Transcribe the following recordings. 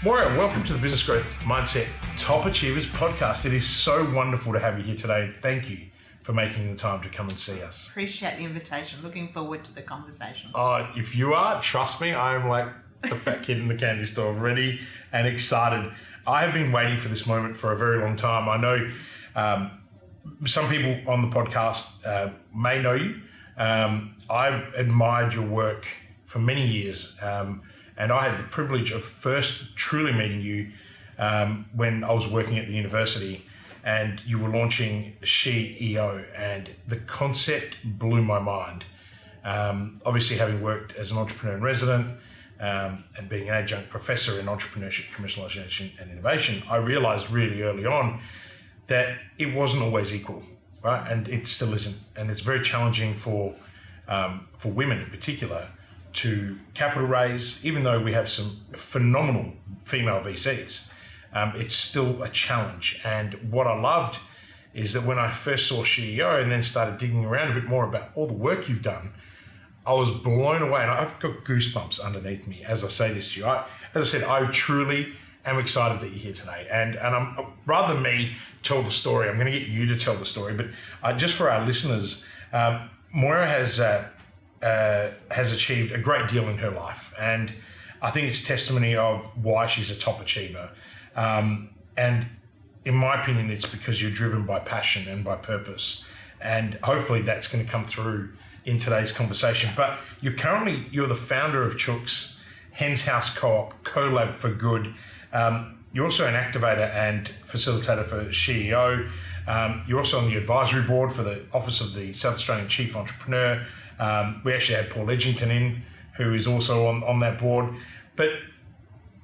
Moira, welcome to the Business Growth Mindset Top Achievers podcast. It is so wonderful to have you here today. Thank you for making the time to come and see us. Appreciate the invitation. Looking forward to the conversation. If you are, trust me, I am like the fat kid in the candy store, ready and excited. I have been waiting for this moment for a very long time. I know some people on the podcast may know you. I've admired your work for many years. And I had the privilege of first truly meeting you when I was working at the university and you were launching SheEO, and the concept blew my mind. Obviously, having worked as an entrepreneur in resident and being an adjunct professor in entrepreneurship, commercialization and innovation, I realized really early on that it wasn't always equal, right? And it still isn't. And it's very challenging for women in particular to capital raise. Even though we have some phenomenal female VCs, it's still a challenge. And what I loved is that when I first saw SheEO and then started digging around a bit more about all the work you've done, I was blown away. And I've got goosebumps underneath me as I say this to you. As I said, I truly am excited that you're here today. And I'm, rather than me tell the story, I'm going to get you to tell the story. But just for our listeners, Moira has achieved a great deal in her life, and I think it's testimony of why she's a top achiever. And in my opinion, it's because you're driven by passion and by purpose, and hopefully that's going to come through in today's conversation. But you're the founder of Chooks, Hens House Co-op, Collab for Good. You're also an activator and facilitator for SheEO. You're also on the advisory board for the Office of the South Australian Chief Entrepreneur. We actually had Paul Edgington in, who is also on that board. But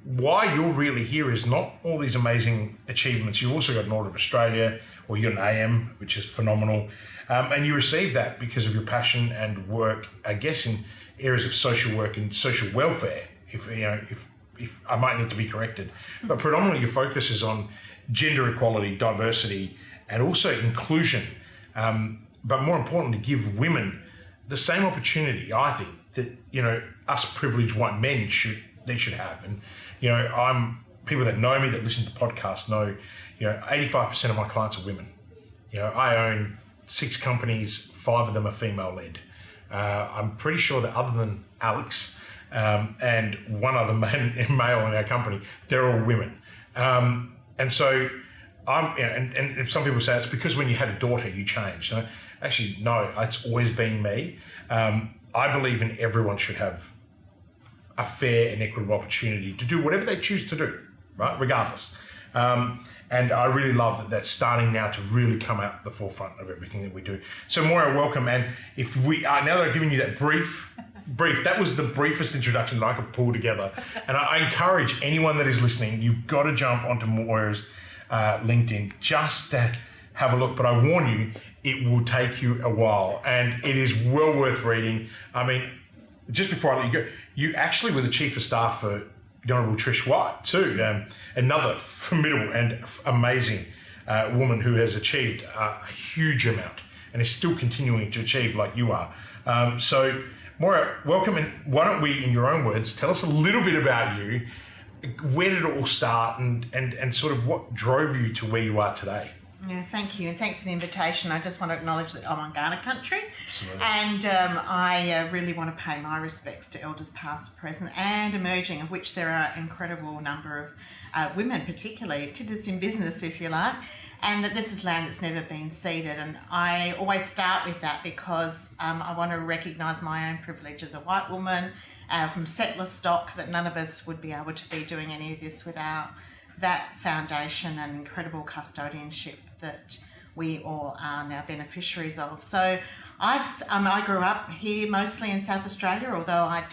why you're really here is not all these amazing achievements. You've also got an Order of Australia, or you're an AM, which is phenomenal. And you received that because of your passion and work, I guess, in areas of social work and social welfare, if I might need to be corrected. But predominantly your focus is on gender equality, diversity, and also inclusion. But more importantly, give women the same opportunity, I think, that us privileged white men should have. And people that know me, that listen to podcasts, know 85% of my clients are women. I own 6 companies, 5 of them are female led. I'm pretty sure that other than Alex and one other male in our company, they're all women. And so and some people say it's because when you had a daughter you changed. Actually, no, it's always been me. I believe in everyone should have a fair and equitable opportunity to do whatever they choose to do, right? Regardless. And I really love that that's starting now to really come out the forefront of everything that we do. So Moira, welcome. And if we now that I've given you that brief, that was the briefest introduction that I could pull together. And I encourage anyone that is listening, you've got to jump onto Moira's LinkedIn just to have a look. But I warn you, it will take you a while, and it is well worth reading. I mean, just before I let you go, you actually were the Chief of Staff for the Honourable Trish White too, another formidable and amazing woman who has achieved a huge amount and is still continuing to achieve like you are. So, Moira, welcome, and why don't we, in your own words, tell us a little bit about you. Where did it all start, and sort of what drove you to where you are today? Yeah, thank you, and thanks for the invitation. I just want to acknowledge that I'm on Kaurna country. Absolutely. And I really want to pay my respects to elders past, present and emerging, of which there are an incredible number of women, particularly titters in business, if you like, and that this is land that's never been ceded. And I always start with that because I want to recognise my own privilege as a white woman from settler stock, that none of us would be able to be doing any of this without that foundation and incredible custodianship that we all are now beneficiaries of. So I grew up here mostly in South Australia, although I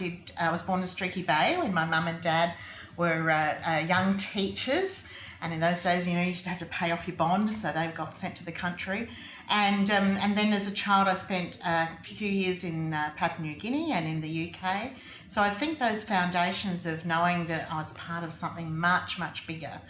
was born in Streaky Bay when my mum and dad were young teachers. And in those days, you used to have to pay off your bond, so they got sent to the country. And then as a child, I spent a few years in Papua New Guinea and in the UK. So I think those foundations of knowing that I was part of something much, much bigger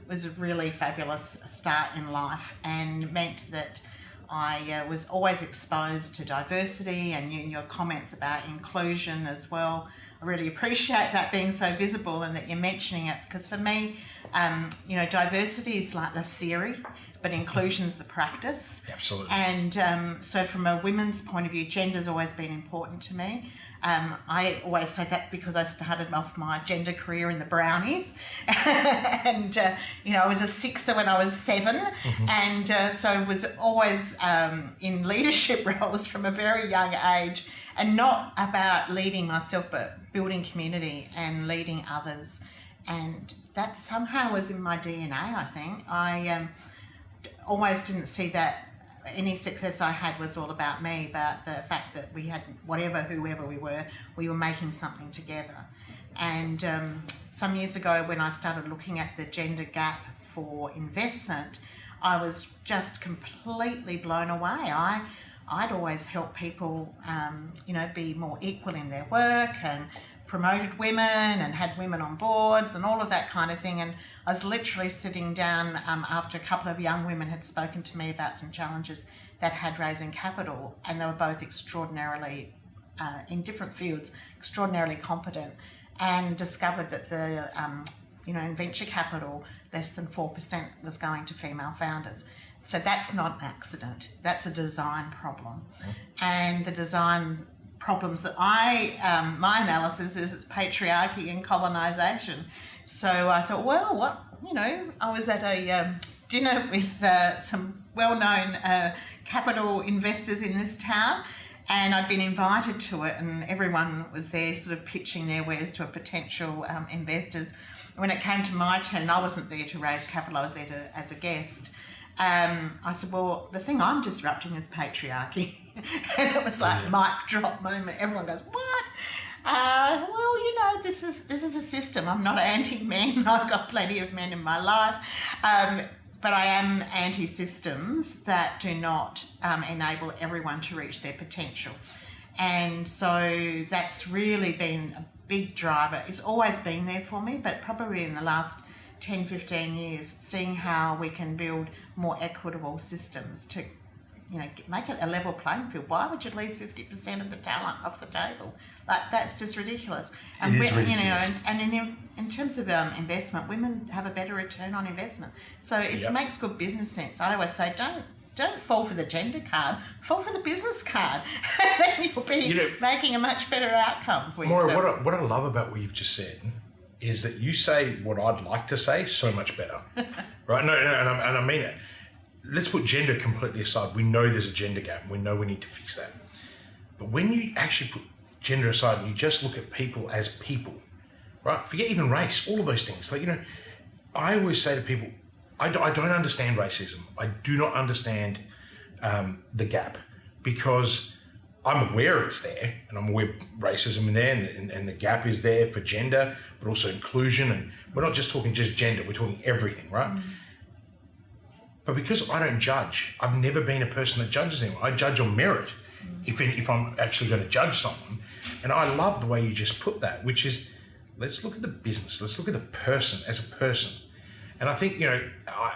was a really fabulous start in life, and meant that I was always exposed to diversity, and your comments about inclusion as well. really appreciate that being so visible and that you're mentioning it, because for me, diversity is like the theory, but inclusion's the practice. Absolutely. And so from a women's point of view, gender's always been important to me. I always say that's because I started off my gender career in the brownies. And, I was a sixer when I was 7. Mm-hmm. And so was always in leadership roles from a very young age, and not about leading myself, but building community and leading others. And that somehow was in my DNA, I think. I always didn't see that any success I had was all about me, but the fact that we had whoever we were making something together. And some years ago, when I started looking at the gender gap for investment, I was just completely blown away. I'd always helped people, be more equal in their work, and promoted women and had women on boards and all of that kind of thing. And I was literally sitting down after a couple of young women had spoken to me about some challenges that had raising capital, and they were both extraordinarily, in different fields, extraordinarily competent, and discovered that the, in venture capital, less than 4% was going to female founders. So that's not an accident. That's a design problem. And the design problems that my analysis is it's patriarchy and colonisation. So I thought, well, I was at a dinner with some well-known capital investors in this town, and I'd been invited to it, and everyone was there sort of pitching their wares to a potential investors. When it came to my turn, I wasn't there to raise capital, I was there as a guest. I said, well, the thing I'm disrupting is patriarchy. And it was like mic drop moment. Everyone goes, what? This is a system. I'm not anti-men. I've got plenty of men in my life. But I am anti-systems that do not enable everyone to reach their potential. And so that's really been a big driver. It's always been there for me, but probably in the last 10, 15 years, seeing how we can build more equitable systems to, make it a level playing field. Why would you leave 50% of the talent off the table? Like, that's just ridiculous. And it is ridiculous. In terms of investment, women have a better return on investment. So it makes good business sense. I always say, don't fall for the gender card, fall for the business card. Then you'll be making a much better outcome for Moira, yourself. what I love about what you've just said is that you say what I'd like to say so much better. Right? No, and I mean it. Let's put gender completely aside. We know there's a gender gap. We know we need to fix that. But when you actually put gender aside and you just look at people as people, right? Forget even race, all of those things. Like, I always say to people, I don't understand racism. I do not understand the gap, because I'm aware it's there, and I'm aware racism is there, and the gap is there for gender, but also inclusion. And we're not just talking just gender, we're talking everything, right? Mm. But because I don't judge, I've never been a person that judges anyone. I judge on merit if I'm actually going to judge someone. And I love the way you just put that, which is, let's look at the business, let's look at the person as a person. And I think,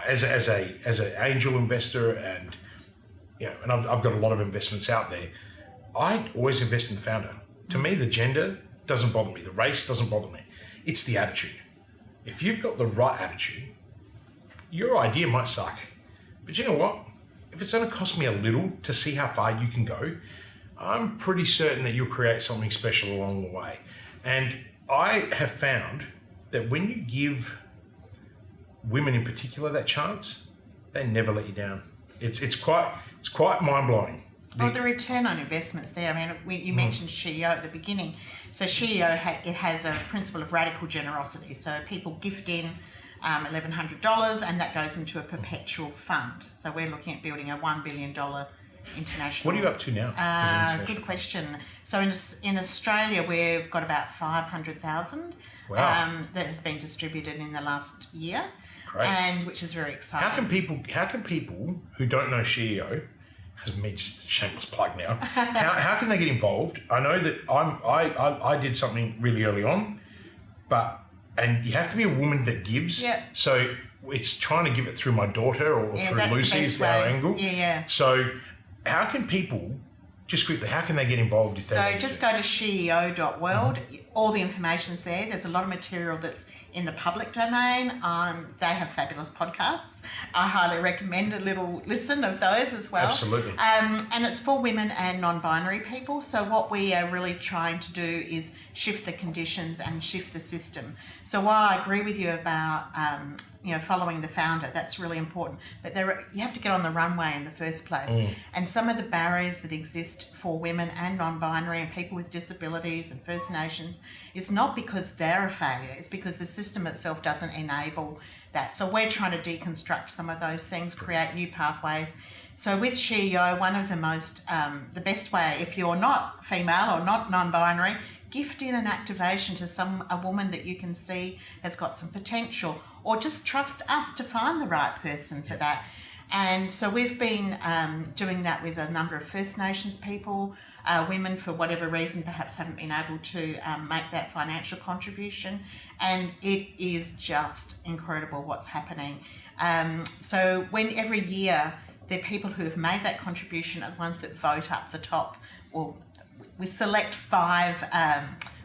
as an angel investor, and and I've got a lot of investments out there, I always invest in the founder. To me, the gender doesn't bother me, the race doesn't bother me. It's the attitude. If you've got the right attitude, your idea might suck, but you know what? If it's going to cost me a little to see how far you can go, I'm pretty certain that you'll create something special along the way. And I have found that when you give women in particular that chance, they never let you down. It's quite mind-blowing. The return on investments there. I mean, you mentioned SheEO at the beginning. So SheEO it has a principle of radical generosity. So people gift in $1,100, and that goes into a perpetual fund. So we're looking at building a $1 billion international. What are you up to now? Good question. So in Australia, we've got about 500,000 wow. That has been distributed in the last year. Great. And which is very exciting. How can people who don't know SheEO, as me, just a shameless plug now, how can they get involved? I know that I did something really early on, and you have to be a woman that gives. Yeah. So it's trying to give it through my daughter or through Lucy is our angle. Yeah. So how can people just quickly, how can they get involved if they So want just to? go to sheo.world. All the information's there. There's a lot of material that's in the public domain. They have fabulous podcasts. I highly recommend a little listen of those as well. Absolutely. And it's for women and non-binary people. So what we are really trying to do is shift the conditions and shift the system. So while I agree with you about following the founder, that's really important. But you have to get on the runway in the first place. And some of the barriers that exist for women and non-binary and people with disabilities and First Nations is not because they're a failure, it's because the system itself doesn't enable that. So we're trying to deconstruct some of those things, create new pathways. So with SheYo, one of the best way, if you're not female or not non-binary, gift in an activation to a woman that you can see has got some potential, or just trust us to find the right person for that. And so we've been doing that with a number of First Nations people. Women, for whatever reason, perhaps haven't been able to make that financial contribution. And it is just incredible what's happening. So when every year, the people who have made that contribution are the ones that vote up the top. Well, we select 5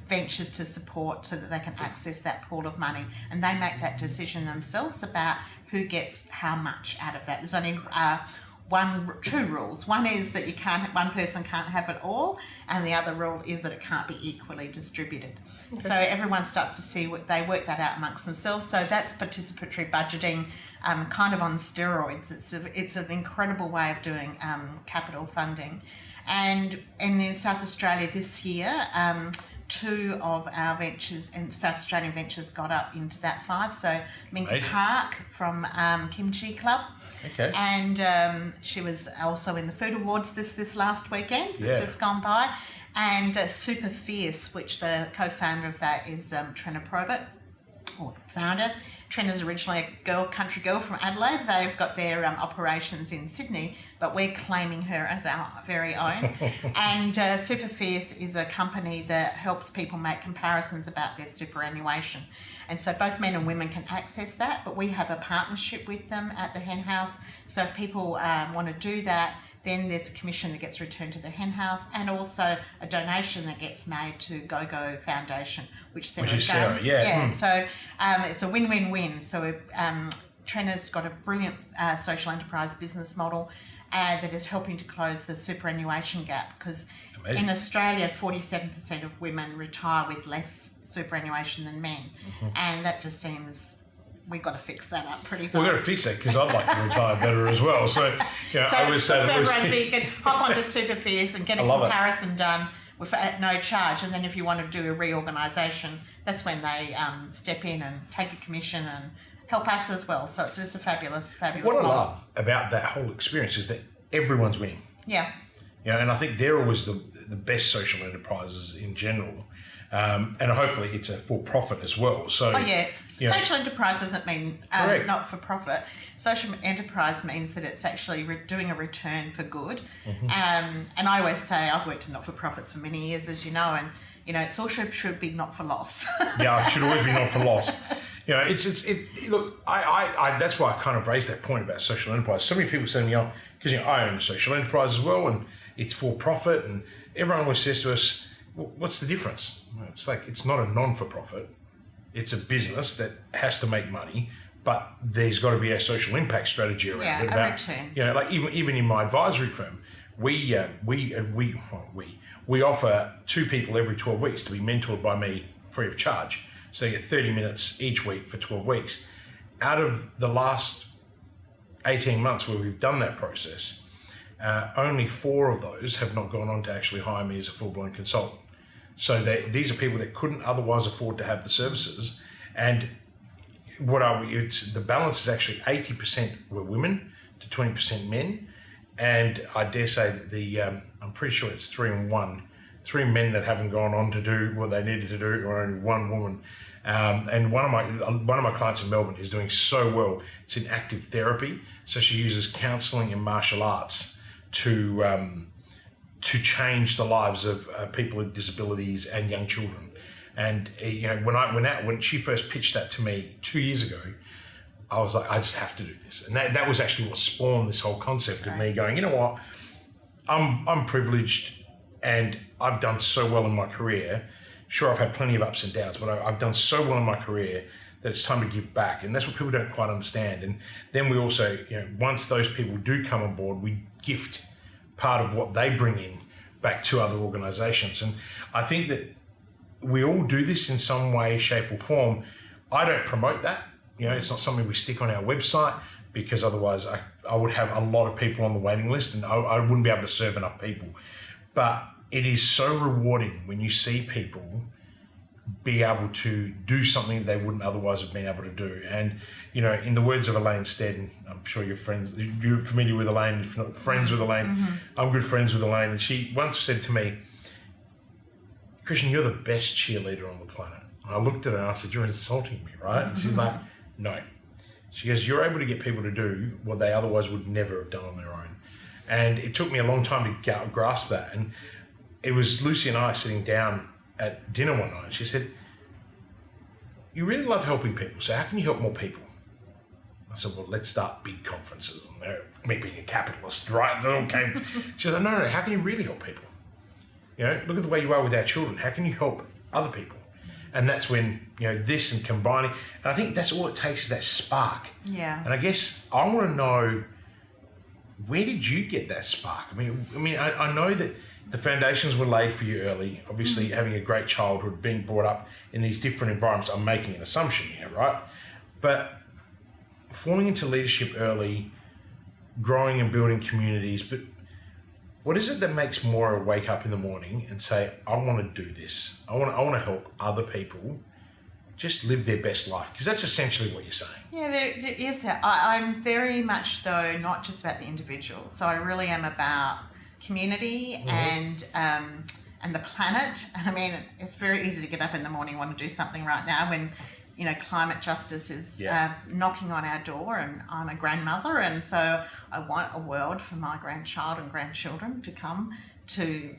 ventures to support so that they can access that pool of money, and they make that decision themselves about who gets how much out of that. There's only 2 rules. One is that one person can't have it all, and the other rule is that it can't be equally distributed. Okay. So everyone starts to see they work that out amongst themselves. So that's participatory budgeting, kind of on steroids. It's an incredible way of doing capital funding. And in South Australia this year, 2 of our ventures and South Australian ventures got up into that 5. So Minka Park from Kimchi Club. Okay. And she was also in the Food Awards this last weekend that's just gone by. And Super Fierce, which the co-founder of that is Trina Probert, or founder. Trina's originally a country girl from Adelaide. They've got their operations in Sydney, but we're claiming her as our very own. And Super Fierce is a company that helps people make comparisons about their superannuation. And so both men and women can access that, but we have a partnership with them at the Hen House. So if people want to do that, then there's a commission that gets returned to the Hen House, and also a donation that gets made to GoGo Foundation, which is Sarah. Yeah. So it's a win-win-win. So Trina's got a brilliant social enterprise business model that is helping to close the superannuation gap, because in Australia, 47% of women retire with less superannuation than men, and that just seems... We've got to fix that up pretty fast. We've got to fix that, because I'd like to retire better as well. So, I would say that so you can hop onto Super Fierce and get a comparison done at no charge. And then if you want to do a reorganisation, that's when they step in and take a commission and help us as well. So it's just a fabulous What model. I love about that whole experience is that everyone's winning. Yeah. And I think they're always the best social enterprises in general. And hopefully it's a for-profit as well. So, social enterprise doesn't mean not for profit. Social enterprise means that it's actually doing a return for good. And I always say, I've worked in not-for-profits for many years, as you know, and it's also should be not for loss. Yeah, it should always be not for loss. Look, I that's why I kind of raised that point about social enterprise. So many people say to me, because I own a social enterprise as well, and it's for profit, and everyone always says to us, what's the difference? It's like, it's not a non-for-profit. It's a business that has to make money, but there's got to be a social impact strategy around it. A return. Like even in my advisory firm, we offer 2 people every 12 weeks to be mentored by me free of charge. So they get 30 minutes each week for 12 weeks. Out of the last 18 months where we've done that process, only 4 of those have not gone on to actually hire me as a full-blown consultant. So these are people that couldn't otherwise afford to have the services. And the balance is actually 80% were women to 20% men. And I dare say that I'm pretty sure it's 3 and 1. 3 men that haven't gone on to do what they needed to do, or only 1 woman. And one of my clients in Melbourne is doing so well. It's in active therapy. So she uses counselling and martial arts to change the lives of people with disabilities and young children. And when she first pitched that to me 2 years ago, I was like, I just have to do this. And that was actually what spawned this whole concept of me going, you know what, I'm privileged, and I've done so well in my career. Sure, I've had plenty of ups and downs, but I've done so well in my career that it's time to give back. And that's what people don't quite understand. And then we also, once those people do come on board, we gift part of what they bring in back to other organisations. And I think that we all do this in some way, shape or form. I don't promote that. It's not something we stick on our website, because otherwise I would have a lot of people on the waiting list and I wouldn't be able to serve enough people. But it is so rewarding when you see people be able to do something they wouldn't otherwise have been able to do. And, in the words of Elaine Stead, I'm sure you're familiar with Elaine, if not friends with Elaine, I'm good friends with Elaine. And she once said to me, Christian, you're the best cheerleader on the planet. And I looked at her and I said, you're insulting me, right? And she's like, no. She goes, you're able to get people to do what they otherwise would never have done on their own. And it took me a long time to grasp that. And it was Lucy and I sitting down at dinner one night. She said, you really love helping people, so how can you help more people? I said, well, let's start big conferences. And me being a capitalist, right? It all came. She said, no, how can you really help people? Look at the way you are with our children. How can you help other people? And that's when, this and combining. And I think that's all it takes, is that spark. Yeah. And I guess I want to know, where did you get that spark? I know that the foundations were laid for you early. Obviously, having a great childhood, being brought up in these different environments. I'm making an assumption here, right? But falling into leadership early, growing and building communities. But what is it that makes Moira wake up in the morning and say, I want to do this. I want to help other people just live their best life? Because that's essentially what you're saying. Yeah, there is that. I'm very much, though, not just about the individual. So I really am about community and the planet. I mean, it's very easy to get up in the morning and want to do something right now when, climate justice is knocking on our door, and I'm a grandmother, and so I want a world for my grandchild and grandchildren to come to,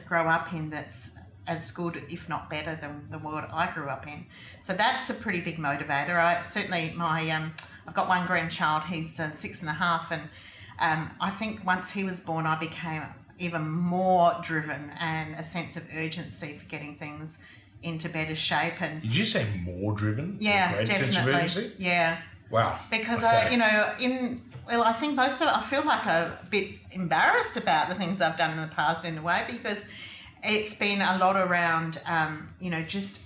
grow up in that's as good, if not better, than the world I grew up in. So that's a pretty big motivator. I've got one grandchild, he's 6.5, and I think once he was born, I became even more driven and a sense of urgency for getting things into better shape. And did you say more driven? Yeah, definitely. Sense of urgency? Yeah. Wow. Because okay. I think most of it, I feel like a bit embarrassed about the things I've done in the past in a way, because it's been a lot around, just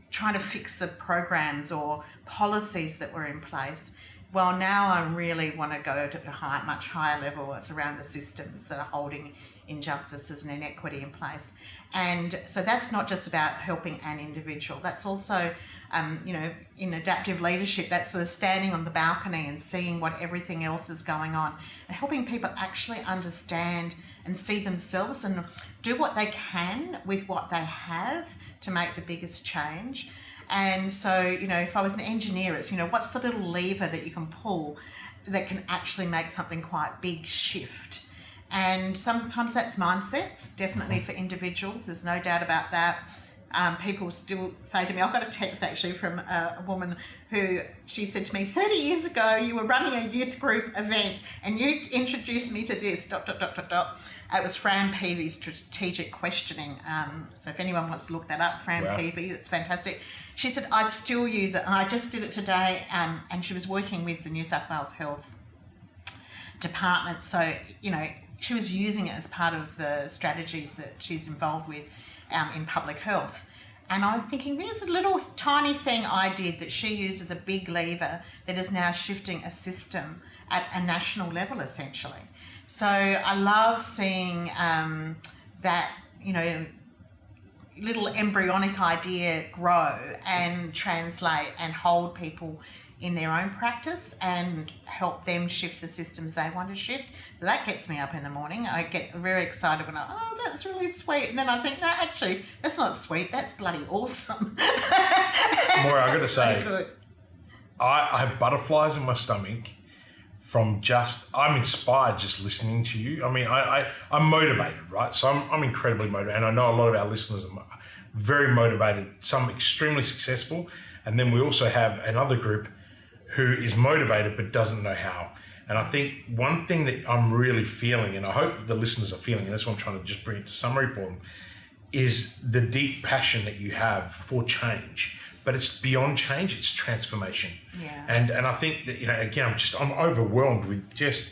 trying to fix the programs or policies that were in place. Well, now I really want to go to a much higher level. It's around the systems that are holding injustices and inequity in place. And so that's not just about helping an individual. That's also, in adaptive leadership, that's sort of standing on the balcony and seeing what everything else is going on and helping people actually understand and see themselves and do what they can with what they have to make the biggest change. And so, if I was an engineer, it's, what's the little lever that you can pull that can actually make something quite big shift? And sometimes that's mindsets, definitely for individuals. There's no doubt about that. People still say to me, I've got a text actually from a woman who, she said to me, 30 years ago, you were running a youth group event and you introduced me to this, ... It was Fran Peavy's strategic questioning. So if anyone wants to look that up, Fran Peavy, it's fantastic. She said, I still use it. And I just did it today. And she was working with the New South Wales Health Department. So, she was using it as part of the strategies that she's involved with in public health. And I'm thinking, there's a little tiny thing I did that she used as a big lever that is now shifting a system at a national level, essentially. So I love seeing that, little embryonic idea grow and translate and hold people in their own practice and help them shift the systems they want to shift. So that gets me up in the morning. I get very excited when that's really sweet. And then I think, no, actually, that's not sweet. That's bloody awesome. Moira, I've got to say, good. I have butterflies in my stomach from I'm inspired just listening to you. I mean, I'm motivated, right? So I'm incredibly motivated. And I know a lot of our listeners are very motivated, some extremely successful. And then we also have another group who is motivated but doesn't know how. And I think one thing that I'm really feeling, and I hope that the listeners are feeling, and that's what I'm trying to just bring it to summary for them, is the deep passion that you have for change. But it's beyond change, it's transformation. Yeah. And I think that, again, I'm overwhelmed with just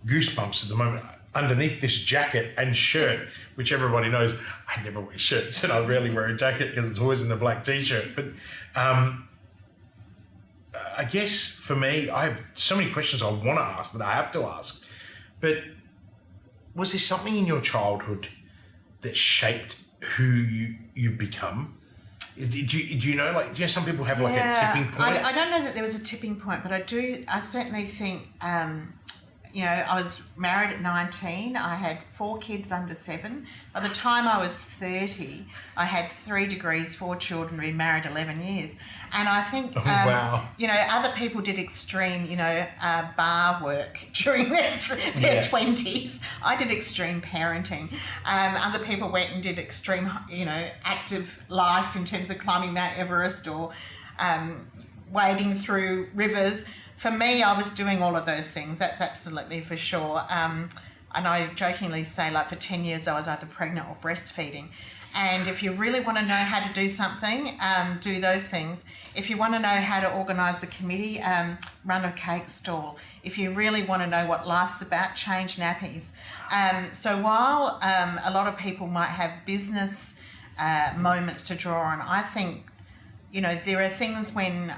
goosebumps at the moment. Underneath this jacket and shirt, which everybody knows, I never wear shirts and I rarely wear a jacket because it's always in a black t-shirt. But I guess for me, I have so many questions I want to ask that I have to ask. But was there something in your childhood that shaped who you become? Do you know, some people have like a tipping point? I don't know that there was a tipping point, but I certainly think, I was married at 19. I had 4 kids under 7. By the time I was 30, I had 3 degrees, 4 children, been married 11 years. And I think, wow. Other people did extreme, bar work during their 20s. I did extreme parenting. Other people went and did extreme, active life in terms of climbing Mount Everest or wading through rivers. For me, I was doing all of those things. That's absolutely for sure. And I jokingly say, for 10 years, I was either pregnant or breastfeeding. And if you really want to know how to do something, do those things. If you want to know how to organise a committee, run a cake stall. If you really want to know what life's about, change nappies. So while a lot of people might have business moments to draw on, I think, there are things when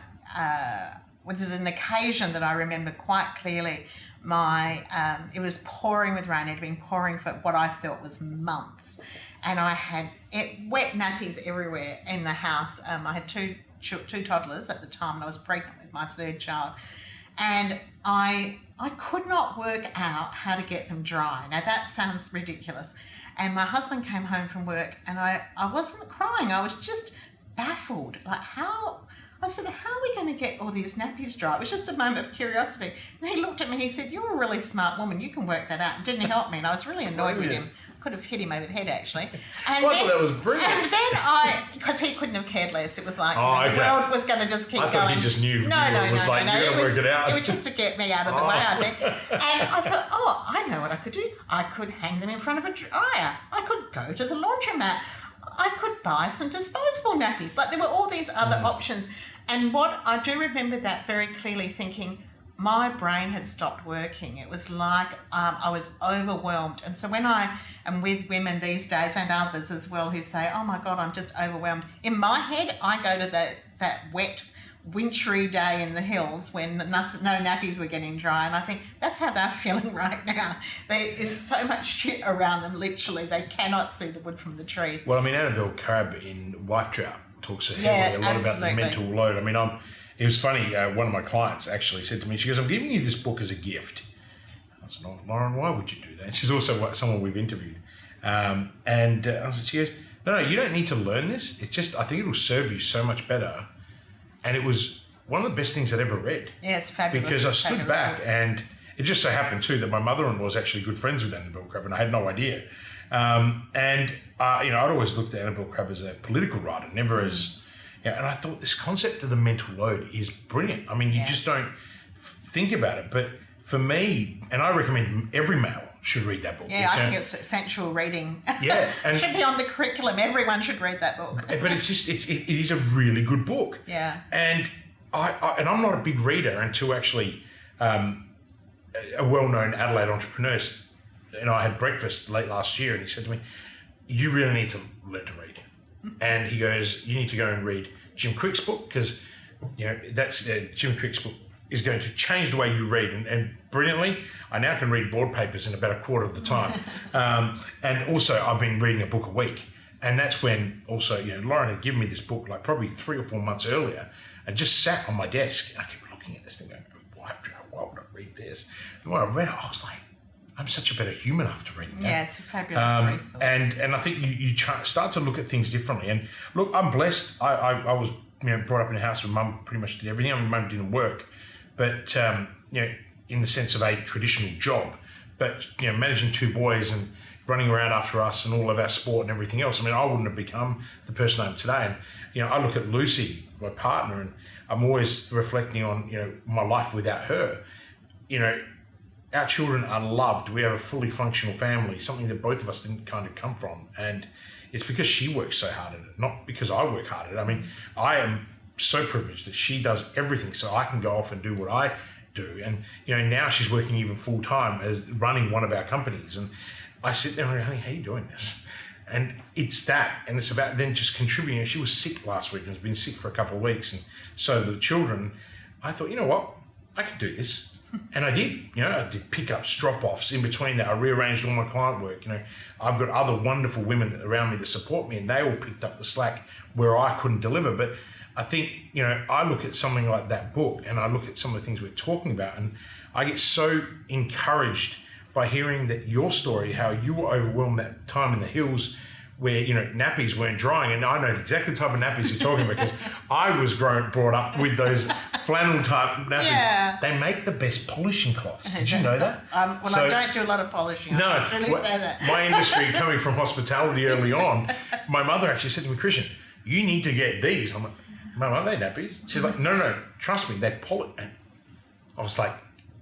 there's an occasion that I remember quite clearly. It was pouring with rain. It had been pouring for what I thought was months, and I had wet nappies everywhere in the house. I had two toddlers at the time, and I was pregnant with my 3rd child, and I could not work out how to get them dry. Now that sounds ridiculous. And my husband came home from work, and I wasn't crying. I was just baffled. I said, how are we going to get all these nappies dry? It was just a moment of curiosity. And he looked at me, he said, you're a really smart woman, you can work that out. And didn't help me, and I was really annoyed with him. Could have hit him over the head, actually. And I thought that was brilliant. And then because he couldn't have cared less. It was like, the world was going to just keep going. I thought he just knew. No. You're going to work it out. It was just to get me out of the way, I think. And I thought, I know what I could do. I could hang them in front of a dryer. I could go to the laundromat. I could buy some disposable nappies. There were all these other options. And what I do remember that very clearly, thinking my brain had stopped working. It was like I was overwhelmed. And so when I am with women these days, and others as well, who say, oh my God, I'm just overwhelmed. In my head, I go to that wet, wintry day in the hills when no nappies were getting dry. And I think that's how they're feeling right now. There is so much shit around them, literally. They cannot see the wood from the trees. Well, Annabelle Crabb in Wife Drought talks a lot about the mental load. It was funny, one of my clients actually said to me, she goes, I'm giving you this book as a gift. I said, oh, Lauren, why would you do that? And she's also someone we've interviewed. I said, she goes, no, you don't need to learn this. It's just, I think it'll serve you so much better. And it was one of the best things I'd ever read. Yeah, it's fabulous. Because I stood back and it just so happened too that my mother-in-law was actually good friends with Annabelle Crabb, and I had no idea. I'd always looked at Annabelle Crabb as a political writer, never as... and I thought this concept of the mental load is brilliant. You just don't think about it. But for me, and I recommend every male should read that book. Yeah, I think it's essential reading. Yeah. And it should be on the curriculum. Everyone should read that book. But it is a really good book. Yeah. And I'm not a big reader until actually a well-known Adelaide entrepreneur and I had breakfast late last year, and he said to me, you really need to learn to read. And he goes, you need to go and read Jim Quick's book, because that's Jim Quick's book is going to change the way you read. And brilliantly, I now can read board papers in about a quarter of the time. And also, I've been reading a book a week. And that's when also, Lauren had given me this book like probably 3 or 4 months earlier, and just sat on my desk. And I kept looking at this thing going, why would I read this? And when I read it, I was like, I'm such a better human after reading that. Yeah, it's a fabulous resource. And I think you start to look at things differently. And look, I'm blessed. I was brought up in a house where Mum pretty much did everything. Mum didn't work, but in the sense of a traditional job. But managing 2 boys and running around after us and all of our sport and everything else. I wouldn't have become the person I am today. And I look at Lucy, my partner, and I'm always reflecting on my life without her. our children are loved. We have a fully functional family, something that both of us didn't kind of come from. And it's because she works so hard at it, not because I work hard at it. I mean, I am so privileged that she does everything so I can go off and do what I do. And, now she's working even full time as running one of our companies. And I sit there and go, honey, how are you doing this? And it's that. And it's about then just contributing. She was sick last week and has been sick for a couple of weeks. And so the children, I thought, you know what? I can do this. And I did. I did pickups, drop-offs. In between that, I rearranged all my client work. I've got other wonderful women around me that support me, and they all picked up the slack where I couldn't deliver. But I think, I look at something like that book and I look at some of the things we're talking about, and I get so encouraged by hearing that your story, how you were overwhelmed that time in the hills where, nappies weren't drying. And I know exactly the type of nappies you're talking about because I was brought up with those flannel type nappies. Yeah. They make the best polishing cloths. Did you know that? I don't do a lot of polishing. No. I can really say that. My industry, coming from hospitality early on, my mother actually said to me, Christian, you need to get these. I'm like, Mum, aren't they nappies? She's like, no, trust me, they polish. I was like,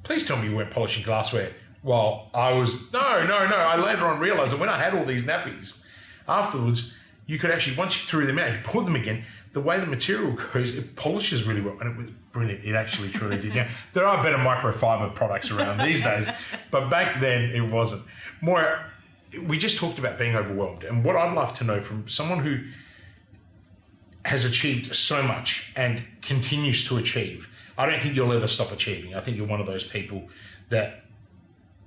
please tell me you weren't polishing glassware. Well, I was, no. I later on realised that when I had all these nappies, afterwards, you could actually, once you threw them out, you poured them again, the way the material goes, it polishes really well. And it was brilliant. It actually truly did. Now, there are better microfiber products around these days, but back then it wasn't. Moira, we just talked about being overwhelmed. And what I'd love to know from someone who has achieved so much and continues to achieve, I don't think you'll ever stop achieving. I think you're one of those people that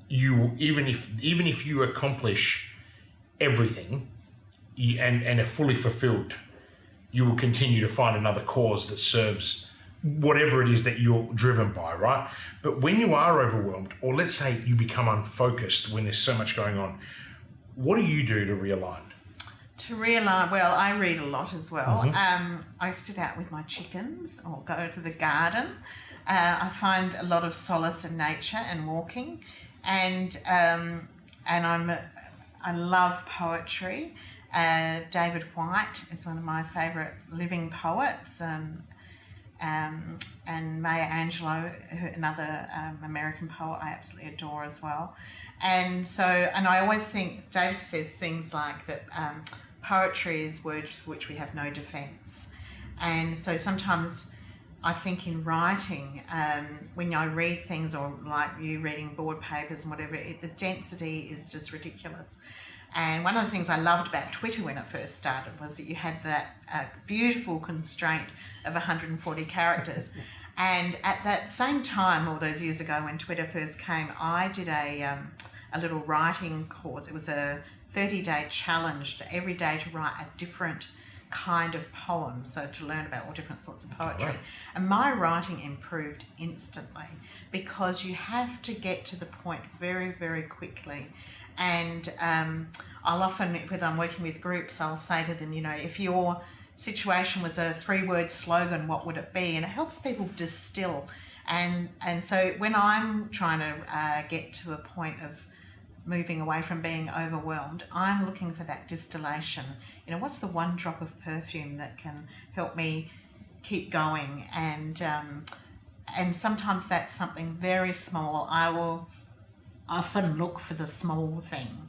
you, even if you accomplish everything and are fully fulfilled, you will continue to find another cause that serves whatever it is that you're driven by, right? But when you are overwhelmed, or let's say you become unfocused when there's so much going on, what do you do to realign? To realign, well, I read a lot as well. Mm-hmm. I sit out with my chickens or go to the garden. I find a lot of solace in nature and walking, and I love poetry. David White is one of my favourite living poets, and Maya Angelou, another American poet I absolutely adore as well. And I always think David says things like that. Poetry is words for which we have no defence. And so sometimes I think in writing, when I read things, or like you reading board papers and whatever, the density is just ridiculous. And one of the things I loved about Twitter when it first started was that you had that beautiful constraint of 140 characters. And at that same time, all those years ago when Twitter first came, I did a little writing course. It was a 30-day challenge to every day to write a different kind of poem, so to learn about all different sorts of poetry. Right. And my writing improved instantly because you have to get to the point very, very quickly. And I'll often, when I'm working with groups, I'll say to them, if your situation was a 3-word slogan, what would it be? And it helps people distill. And so when I'm trying to get to a point of moving away from being overwhelmed, I'm looking for that distillation. What's the one drop of perfume that can help me keep going? And sometimes that's something very small. I will often look for the small thing,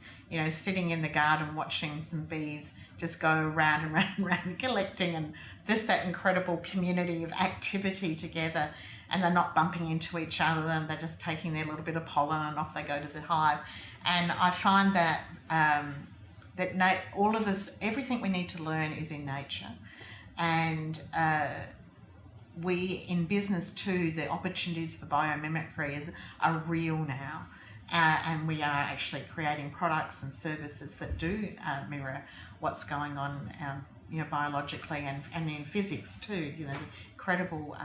sitting in the garden watching some bees just go round and round and round collecting, and just that incredible community of activity together, and they're not bumping into each other, and they're just taking their little bit of pollen and off they go to the hive. And I find that all of this, everything we need to learn is in nature. And we, in business too, the opportunities for biomimicry are real now. And we are actually creating products and services that do mirror what's going on, biologically and in physics too. The incredible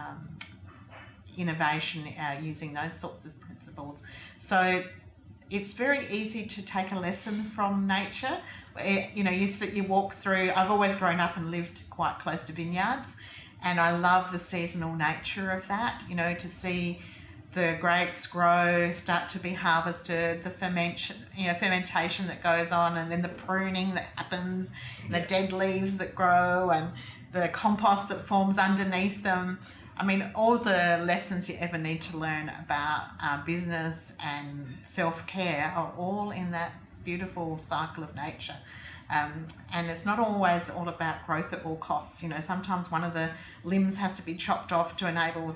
innovation using those sorts of principles. So it's very easy to take a lesson from nature. You walk through. I've always grown up and lived quite close to vineyards, and I love the seasonal nature of that. To see the grapes grow, start to be harvested, the fermentation that goes on, and then the pruning that happens, the dead leaves that grow, and the compost that forms underneath them. I mean, all the lessons you ever need to learn about business and self-care are all in that beautiful cycle of nature. And it's not always all about growth at all costs. You know, sometimes one of the limbs has to be chopped off to enable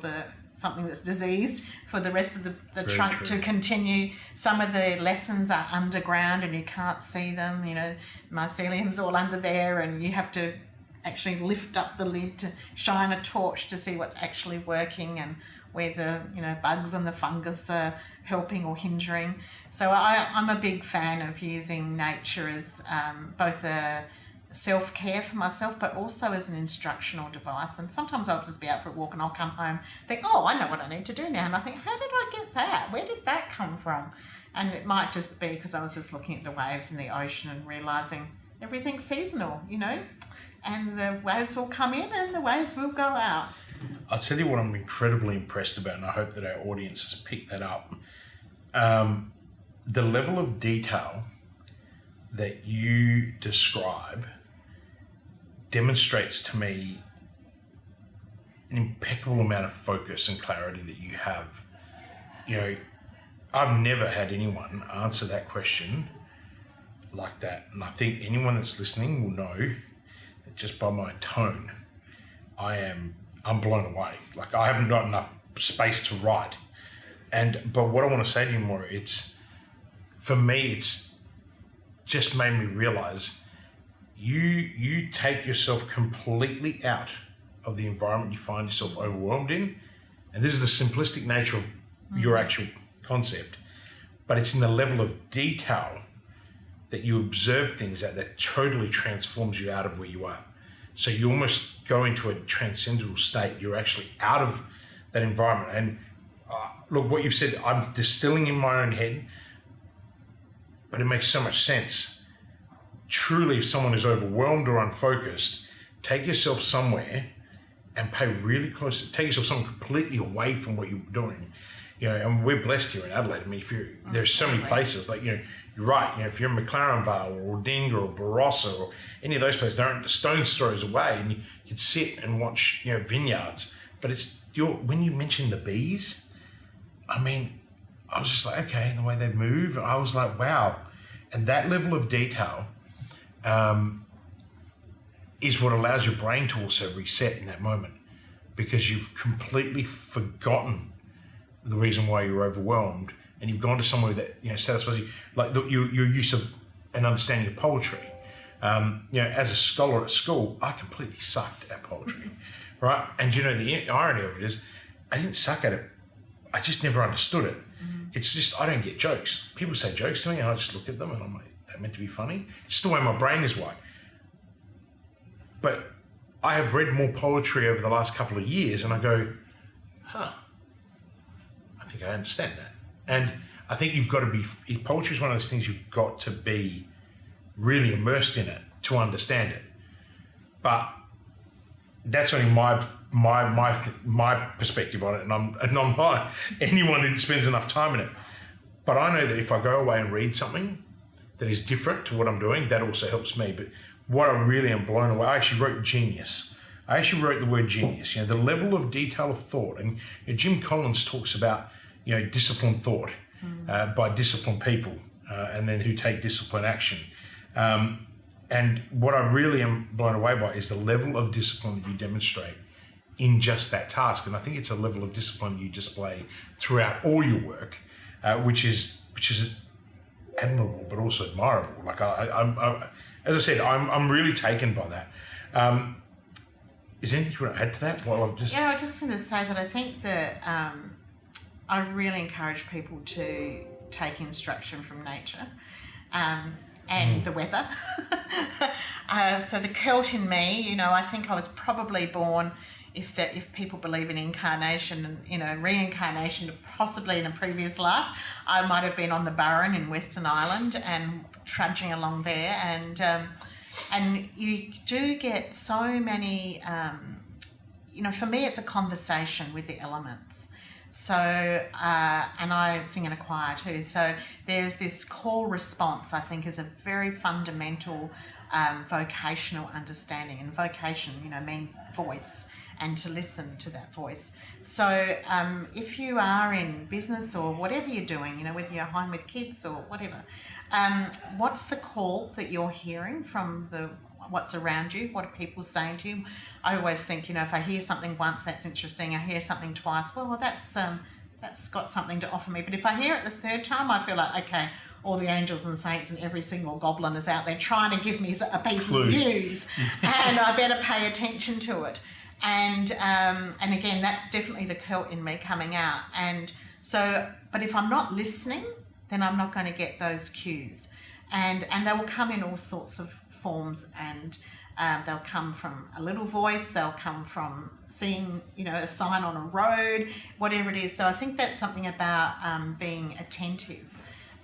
something that's diseased for the rest of the trunk to continue. Some of the lessons are underground and you can't see them. You know, mycelium's all under there, and you have to actually lift up the lid to shine a torch to see what's actually working and where the bugs and the fungus are helping or hindering. So I'm a big fan of using nature as both a self-care for myself, but also as an instructional device. And sometimes I'll just be out for a walk and I'll come home, think, oh, I know what I need to do now. And I think, how did I get that? Where did that come from? And it might just be because I was just looking at the waves in the ocean and realising everything's seasonal, and the waves will come in and the waves will go out. I'll tell you what I'm incredibly impressed about, and I hope that our audience has picked that up. The level of detail that you describe demonstrates to me an impeccable amount of focus and clarity that you have. I've never had anyone answer that question like that, and I think anyone that's listening will know that just by my tone, I'm blown away. Like, I haven't got enough space to write. But what I want to say to you, Moira, for me, it's just made me realize you take yourself completely out of the environment you find yourself overwhelmed in. And this is the simplistic nature of your actual concept, but it's in the level of detail that you observe things that totally transforms you out of where you are. So you almost go into a transcendental state. You're actually out of that environment. And look, what you've said, I'm distilling in my own head, but it makes so much sense. Truly, if someone is overwhelmed or unfocused, take yourself somewhere and pay really close. Take yourself somewhere completely away from what you're doing. And we're blessed here in Adelaide. I mean, there's so many places, like, you're right. If you're in McLaren Vale or Aldinga or Barossa or any of those places, they're a stone's throws away, and you can sit and watch, vineyards. But when you mentioned the bees, I mean, I was just like, okay, and the way they move, I was like, wow. And that level of detail is what allows your brain to also reset in that moment, because you've completely forgotten the reason why you're overwhelmed, and you've gone to somewhere that satisfies you, like your use of an understanding of poetry. As a scholar at school, I completely sucked at poetry, right? And the irony of it is, I didn't suck at it. I just never understood it. Mm-hmm. It's just, I don't get jokes. People say jokes to me, and I just look at them, and I'm like, they're meant to be funny. It's just the way my brain is wired. But I have read more poetry over the last couple of years, and I go, I think I understand that. And I think you've got to be, poetry is one of those things you've got to be really immersed in it to understand it. But that's only my perspective on it, and I'm not anyone who spends enough time in it. But I know that if I go away and read something that is different to what I'm doing, that also helps me. But what I really am blown away, I actually wrote genius. I actually wrote the word genius, the level of detail of thought. And Jim Collins talks about, disciplined thought by disciplined people, and then who take disciplined action. And what I really am blown away by is the level of discipline that you demonstrate in just that task. And I think it's a level of discipline you display throughout all your work, which is admirable, but also admirable. Like I'm as I said, I'm really taken by that. Is there anything you want to add to that? Well, I was just going to say that I think that I really encourage people to take instruction from nature and the weather. So the Celt in me, I think I was probably born, if people believe in incarnation and reincarnation, possibly in a previous life, I might have been on the Burren in Western Island and trudging along there, and you do get so many. For me, it's a conversation with the elements. So, and I sing in a choir too. So there's this call response, I think, is a very fundamental vocational understanding. And vocation, means voice, and to listen to that voice. So if you are in business or whatever you're doing, whether you're home with kids or whatever, what's the call that you're hearing from what's around you? What are people saying to you? I always think, if I hear something once, that's interesting. I hear something twice, well, that's got something to offer me. But if I hear it the third time, I feel like, okay, all the angels and saints and every single goblin is out there trying to give me a piece of news, and I better pay attention to it. And again, that's definitely the Celt in me coming out. And so, but if I'm not listening, then I'm not going to get those cues. And they will come in all sorts of forms, and they'll come from a little voice, they'll come from seeing, a sign on a road, whatever it is. So I think that's something about being attentive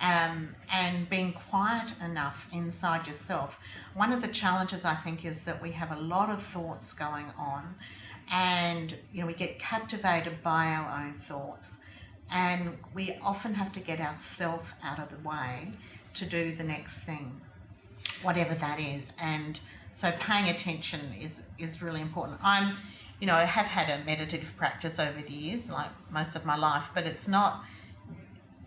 and being quiet enough inside yourself. One of the challenges, I think, is that we have a lot of thoughts going on, and we get captivated by our own thoughts, and we often have to get ourselves out of the way to do the next thing, whatever that is. And so paying attention is really important. I have had a meditative practice over the years, like most of my life, but it's not,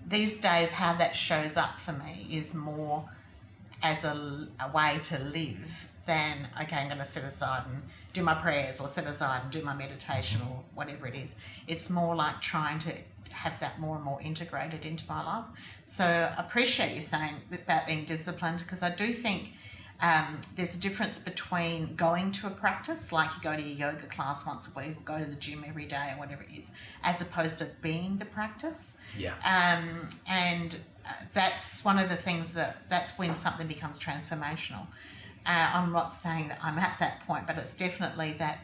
these days, how that shows up for me is more as a way to live than, okay, I'm going to sit aside and do my prayers, or sit aside and do my meditation, or whatever it is. It's more like trying to have that more and more integrated into my life. So I appreciate you saying about being disciplined, because I do think there's a difference between going to a practice, like you go to your yoga class once a week, or go to the gym every day, or whatever it is, as opposed to being the practice. Yeah. That's one of the things that's when something becomes transformational. I'm not saying that I'm at that point, but it's definitely that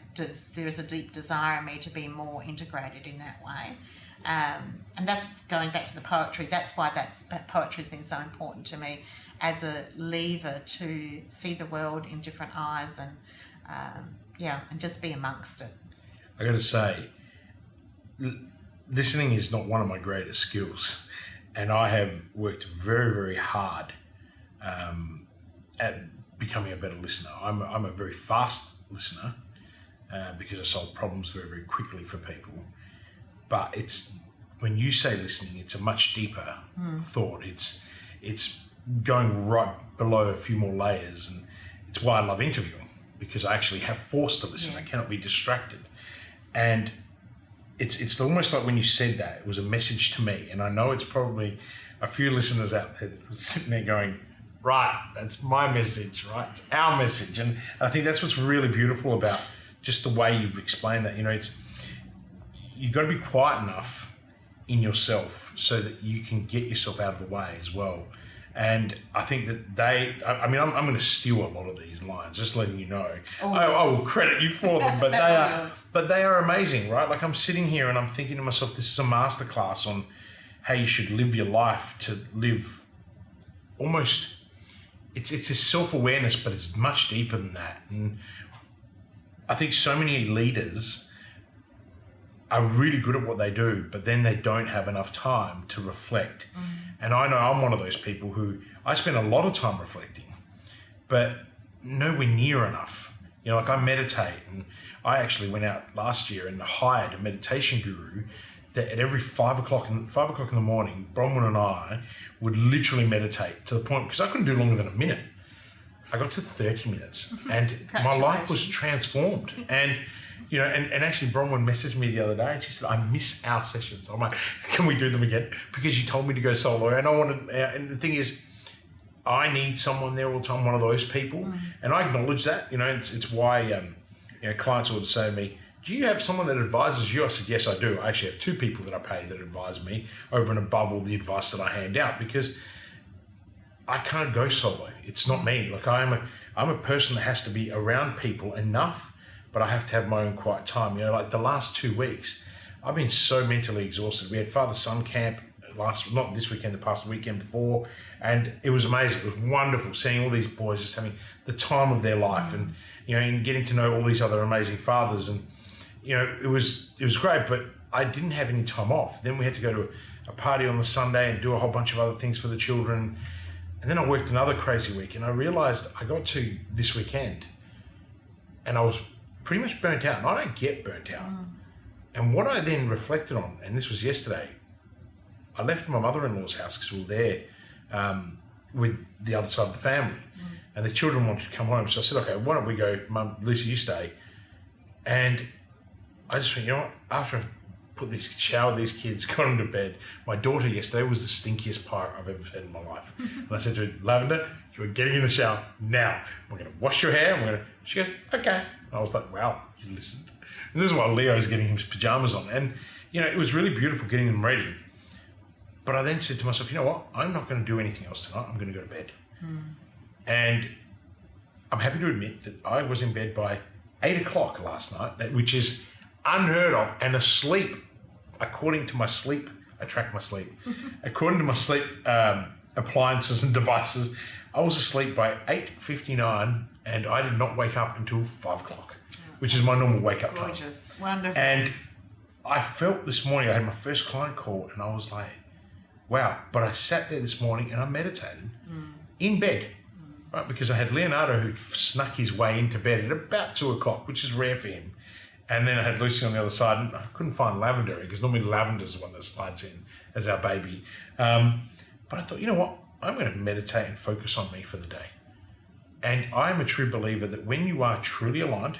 there is a deep desire in me to be more integrated in that way. And that's going back to the poetry. That's why poetry has been so important to me as a lever to see the world in different eyes, and and just be amongst it. I got to say, listening is not one of my greatest skills, and I have worked very, very hard at becoming a better listener. I'm a very fast listener because I solve problems very, very quickly for people. But it's, when you say listening, it's a much deeper thought. It's going right below a few more layers, and it's why I love interviewing, because I actually have forced to listen. I cannot be distracted. And it's almost like when you said that, it was a message to me, and I know it's probably a few listeners out there that were sitting there going, right, that's my message, right? It's our message. And I think that's what's really beautiful about just the way you've explained that. You've got to be quiet enough in yourself so that you can get yourself out of the way as well. And I think that I'm going to steal a lot of these lines, just letting you know. I will credit you for them, but they are amazing, right? Like, I'm sitting here and I'm thinking to myself, this is a masterclass on how you should live your life, to live almost, it's a self-awareness, but it's much deeper than that. And I think so many leaders are really good at what they do, but then they don't have enough time to reflect. And I know I'm one of those people who, I spend a lot of time reflecting, but nowhere near enough. Like, I meditate, and I actually went out last year and hired a meditation guru that at every 5 o'clock in the morning, Bronwyn and I would literally meditate, to the point, because I couldn't do longer than a minute. I got to 30 minutes and my life was transformed. And and actually Bronwyn messaged me the other day and she said, I miss our sessions. I'm like, can we do them again? Because you told me to go solo. And and the thing is, I need someone there all the time, one of those people. And I acknowledge that. It's why clients would say to me, do you have someone that advises you? I said, yes, I do. I actually have 2 people that I pay that advise me over and above all the advice that I hand out, because I can't go solo. It's not me. Like, I'm a person that has to be around people enough, but I have to have my own quiet time. Like the last 2 weeks, I've been so mentally exhausted. We had father-son camp not this weekend, the past weekend before, and it was amazing. It was wonderful seeing all these boys just having the time of their life, and and getting to know all these other amazing fathers, and it was great. But I didn't have any time off. Then we had to go to a party on the Sunday and do a whole bunch of other things for the children. And then I worked another crazy week, and I realised I got to this weekend and I was pretty much burnt out. And I don't get burnt out. And what I then reflected on, and this was yesterday, I left my mother-in-law's house because we were there with the other side of the family. And the children wanted to come home. So I said, okay, why don't we go, Mum, Lucy, you stay. And I just went, you know what, after I've showered these kids, got them to bed, my daughter yesterday was the stinkiest pirate I've ever had in my life. And I said to her, Lavender, you are getting in the shower now. We're going to wash your hair. She goes, okay. And I was like, wow, you listened. And this is why Leo's getting his pajamas on. And, you know, it was really beautiful getting them ready. But I then said to myself, you know what, I'm not going to do anything else tonight. I'm going to go to bed. And I'm happy to admit that I was in bed by 8 o'clock last night, which is unheard of, and asleep, according to my sleep, I track my sleep, according to my sleep appliances and devices, I was asleep by 8:59 and I did not wake up until 5 o'clock, which is my normal wake up time. Gorgeous, wonderful. And I felt this morning, I had my first client call and I was like, wow. But I sat there this morning and I meditated in bed, right? Because I had Leonardo who snuck his way into bed at about 2 o'clock, which is rare for him. And then I had Lucy on the other side, and I couldn't find Lavender because normally Lavender's the one that slides in as our baby. But I thought, you know what? I'm going to meditate and focus on me for the day. And I am a true believer that when you are truly aligned,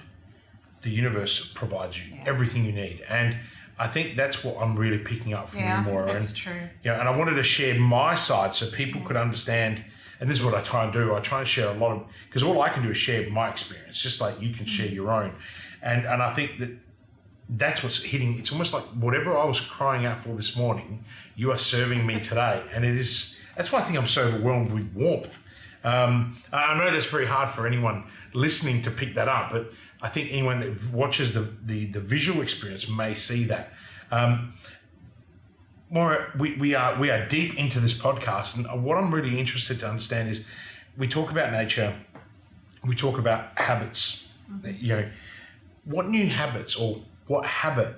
the universe provides you everything you need. And I think that's what I'm really picking up from you, Moira. That's true. Yeah, and I wanted to share my side so people could understand. And this is what I try and do. I try and share a lot of, because all I can do is share my experience, just like you can share your own. And I think that's what's hitting. It's almost like whatever I was crying out for this morning, you are serving me today. And that's why I think I'm so overwhelmed with warmth. I know that's very hard for anyone listening to pick that up, but I think anyone that watches the visual experience may see that. Moira, we are deep into this podcast, and what I'm really interested to understand is we talk about nature, we talk about habits. You know, what new habits or what habit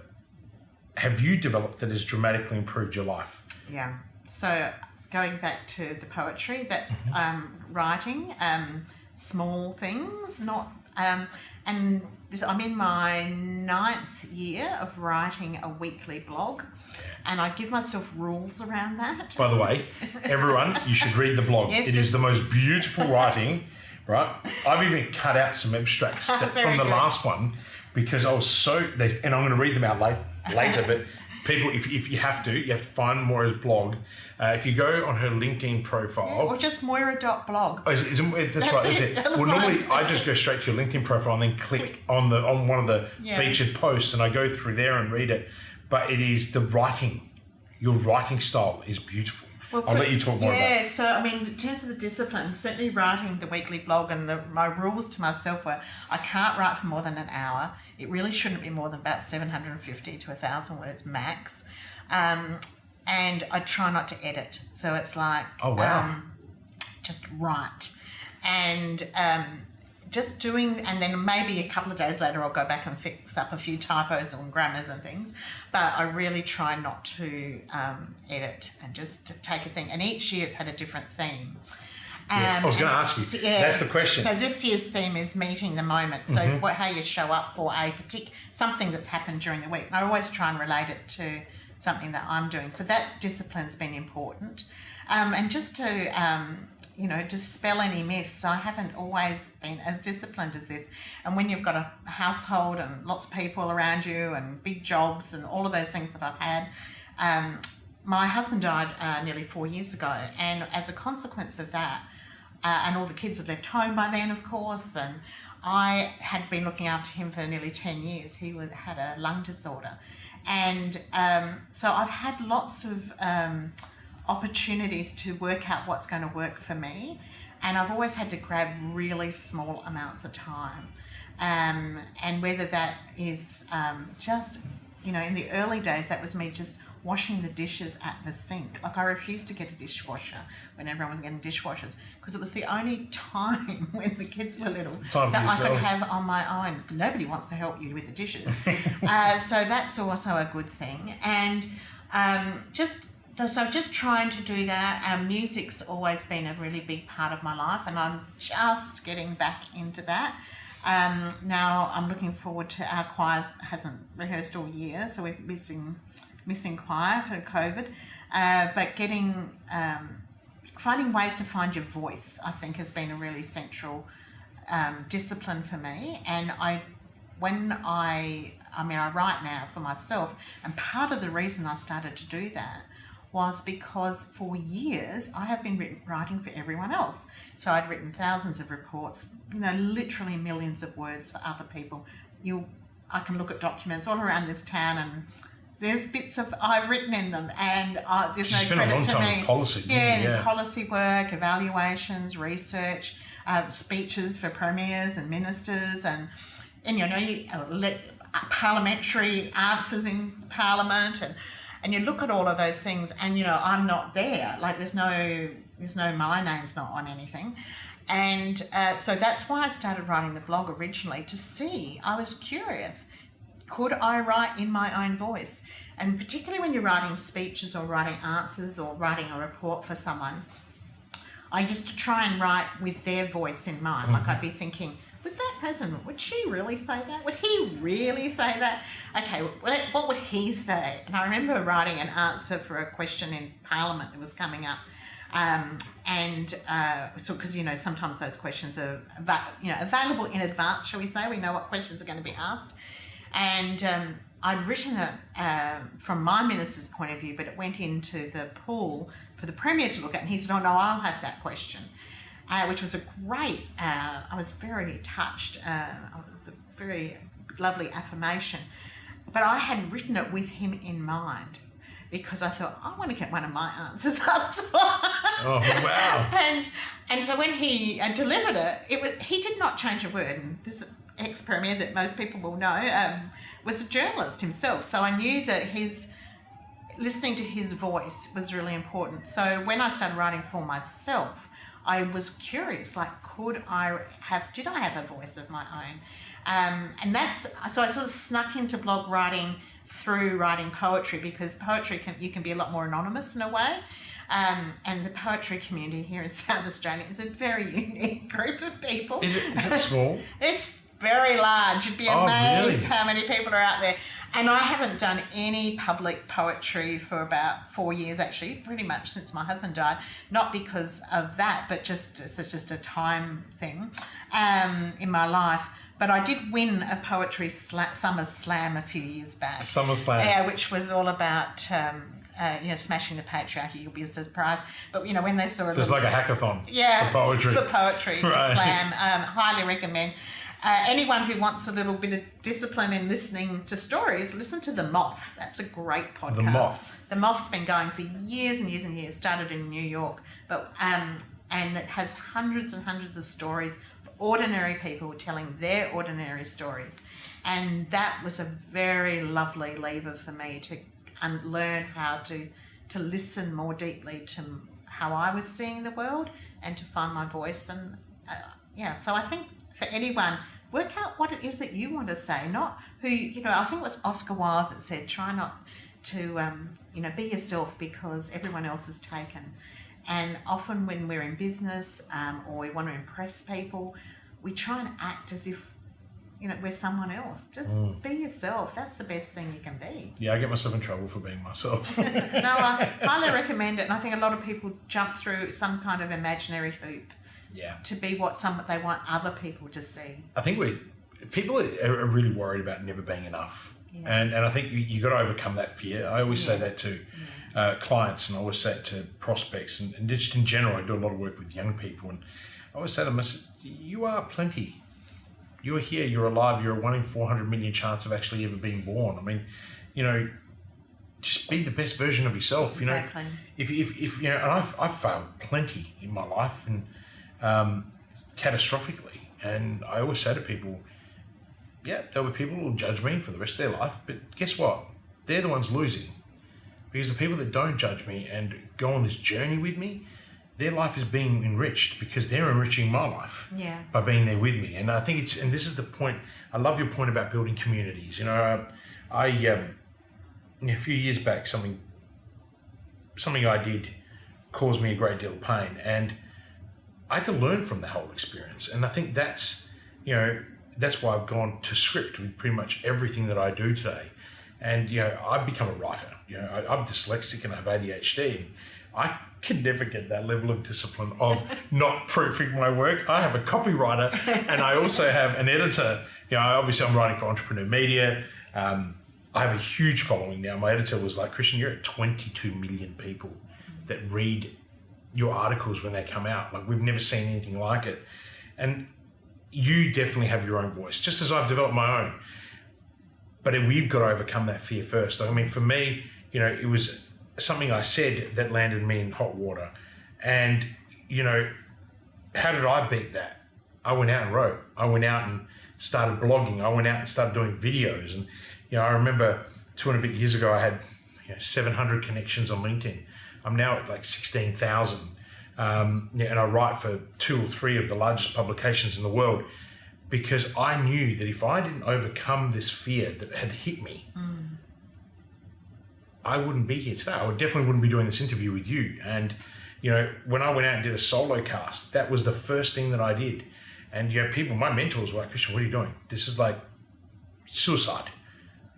have you developed that has dramatically improved your life? Yeah. So going back to the poetry, that's writing small things, not and this, I'm in my 9th year of writing a weekly blog, and I give myself rules around that. By the way, everyone, you should read the blog. It is the most beautiful writing, right? I've even cut out some abstracts from the last one because I was and I'm going to read them out later, but people, if you have to find Moira's blog. If you go on her LinkedIn profile... or just moira.blog. Oh, that's right, is it? Well, normally I just go straight to your LinkedIn profile and then click on one of the featured posts and I go through there and read it. But it is the writing. Your writing style is beautiful. Well, I'll let you talk more about it. Yeah, so I mean, in terms of the discipline, certainly writing the weekly blog and my rules to myself were I can't write for more than an hour. It really shouldn't be more than about 750 to 1,000 words max. And I try not to edit. So it's like, just write. And just doing, and then maybe a couple of days later I'll go back and fix up a few typos and grammars and things. But I really try not to edit and just take a thing. And each year it's had a different theme. Yes, I was going to ask you. That's the question. So this year's theme is meeting the moment. So how you show up for something that's happened during the week. And I always try and relate it to something that I'm doing. So that discipline's been important. And just to, dispel any myths, I haven't always been as disciplined as this. And when you've got a household and lots of people around you and big jobs and all of those things that I've had, my husband died nearly 4 years ago. And as a consequence of that, and all the kids had left home by then, of course, and I had been looking after him for nearly 10 years. He had a lung disorder. And so I've had lots of opportunities to work out what's going to work for me. And I've always had to grab really small amounts of time. And whether that is just, in the early days, that was me just washing the dishes at the sink. Like I refused to get a dishwasher when everyone was getting dishwashers because it was the only time when the kids were little that I could have on my own. Nobody wants to help you with the dishes. So that's also a good thing. And just So just trying to do that. Music's always been a really big part of my life, and I'm just getting back into that. Now I'm looking forward to our choir hasn't rehearsed all year, so we're missing choir for COVID. But finding ways to find your voice, I think, has been a really central discipline for me. And I write now for myself, and part of the reason I started to do that was because for years I have been writing for everyone else. So I'd written thousands of reports, literally millions of words for other people. I can look at documents all around this town, and there's bits of I've written in them, and there's no credit to me. Policy, policy work, evaluations, research, speeches for premiers and ministers, and parliamentary answers in Parliament, and you look at all of those things, and I'm not there. Like there's no my name's not on anything, and so that's why I started writing the blog originally, to see. I was curious, could I write in my own voice? And particularly when you're writing speeches or writing answers or writing a report for someone, I used to try and write with their voice in mind. Like I'd be thinking, would that person, would she really say that? Would he really say that? Okay, what would he say? And I remember writing an answer for a question in Parliament that was coming up. So because, sometimes those questions are, available in advance, shall we say. We know what questions are going to be asked. And I'd written it from my minister's point of view, but it went into the pool for the Premier to look at. And he said, oh, no, I'll have that question. Which was a great, I was very touched. It was a very lovely affirmation. But I had written it with him in mind, because I thought, I want to get one of my answers up. Oh, wow. And so when he delivered it, he did not change a word. And this ex-Premier that most people will know was a journalist himself. So I knew that listening to his voice was really important. So when I started writing for myself, I was curious, like, did I have a voice of my own? And so I sort of snuck into blog writing through writing poetry, because poetry you can be a lot more anonymous in a way. And the poetry community here in South Australia is a very unique group of people. Is it small? It's very large. You'd be amazed really? How many people are out there. And I haven't done any public poetry for about 4 years, actually, pretty much since my husband died. Not because of that, but it's just a time thing in my life. But I did win a poetry summer slam a few years back. Summer slam. Yeah, which was all about smashing the patriarchy. You'll be surprised. But when they saw So it's like a hackathon. Yeah, for poetry. Right. Slam. Highly recommend. Anyone who wants a little bit of discipline in listening to stories, listen to The Moth. That's a great podcast. The Moth. The Moth's been going for years and years and years. Started in New York, but and it has hundreds and hundreds of stories of ordinary people telling their ordinary stories, and that was a very lovely lever for me to learn how to listen more deeply to how I was seeing the world and to find my voice. And so I think for anyone, work out what it is that you want to say, not who, I think it was Oscar Wilde that said, try not to, be yourself because everyone else is taken. And often when we're in business or we want to impress people, we try and act as if, we're someone else. Just be yourself. That's the best thing you can be. Yeah, I get myself in trouble for being myself. No, I highly recommend it. And I think a lot of people jump through some kind of imaginary hoop. Yeah. To be what they want other people to see. I think people are really worried about never being enough. Yeah. And I think you got to overcome that fear. I always say that to clients, and I always say it to prospects, and just in general, I do a lot of work with young people, and I always say to them, you are plenty. You're here, you're alive, you're a 1 in 400 million chance of actually ever being born. I mean, just be the best version of yourself. Exactly. If and I've failed plenty in my life, and catastrophically. And I always say to people, there'll be people who will judge me for the rest of their life, but guess what? They're the ones losing. Because the people that don't judge me and go on this journey with me, their life is being enriched because they're enriching my life by being there with me. And I think and this is the point, I love your point about building communities. A few years back, something something I did caused me a great deal of pain, and I had to learn from the whole experience. And I think that's why I've gone to script with pretty much everything that I do today. And I've become a writer. I'm dyslexic and I have ADHD. I can never get that level of discipline of not proofing my work. I have a copywriter and I also have an editor. Obviously I'm writing for Entrepreneur Media. I have a huge following now. My editor was like, Christian, you're at 22 million people that read your articles when they come out. Like, we've never seen anything like it. And you definitely have your own voice, just as I've developed my own. But we've got to overcome that fear first. I mean, for me, it was something I said that landed me in hot water. And, how did I beat that? I went out and wrote. I went out and started blogging. I went out and started doing videos. And, I remember 2 and a bit years ago, I had 700 connections on LinkedIn. I'm now at like 16,000. And I write for 2 or 3 of the largest publications in the world, because I knew that if I didn't overcome this fear that had hit me, I wouldn't be here today. I definitely wouldn't be doing this interview with you. And, when I went out and did a solo cast, that was the first thing that I did. And, people, my mentors were like, Christian, what are you doing? This is like suicide.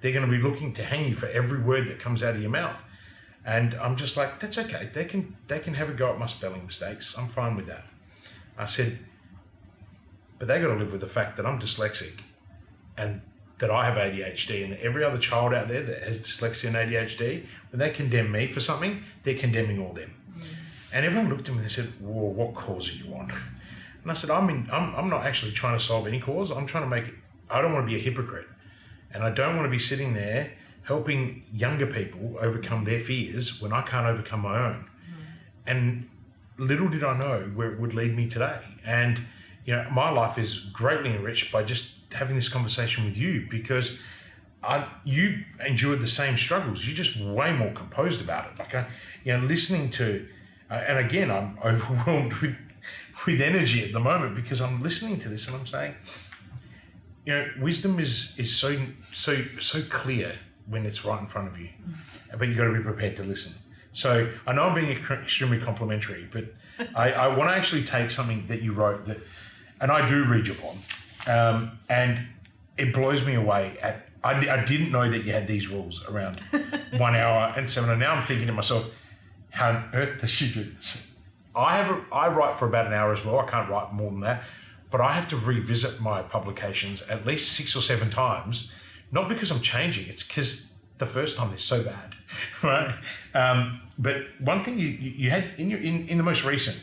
They're going to be looking to hang you for every word that comes out of your mouth. And I'm just like, that's okay. They can have a go at my spelling mistakes. I'm fine with that. I said, but they got to live with the fact that I'm dyslexic and that I have ADHD, and that every other child out there that has dyslexia and ADHD, when they condemn me for something, they're condemning all them. And everyone looked at me and they said, well, what cause are you on? And I said, I'm not actually trying to solve any cause. I'm trying to make it, I don't want to be a hypocrite. And I don't want to be sitting there helping younger people overcome their fears when I can't overcome my own. And little did I know where it would lead me today. And, my life is greatly enriched by just having this conversation with you, because you've endured the same struggles. You're just way more composed about it. Like, listening to, and again, I'm overwhelmed with energy at the moment, because I'm listening to this and I'm saying, wisdom is so clear when it's right in front of you, but you've got to be prepared to listen. So I know I'm being extremely complimentary, but I want to actually take something that you wrote and I do read your blog, and it blows me away. I didn't know that you had these rules around 1 hour and 7. And now I'm thinking to myself, how on earth does she do this? I write for about an hour as well. I can't write more than that, but I have to revisit my publications at least 6 or 7 times, not because I'm changing. It's because the first time they're so bad, right? But one thing you had in the most recent,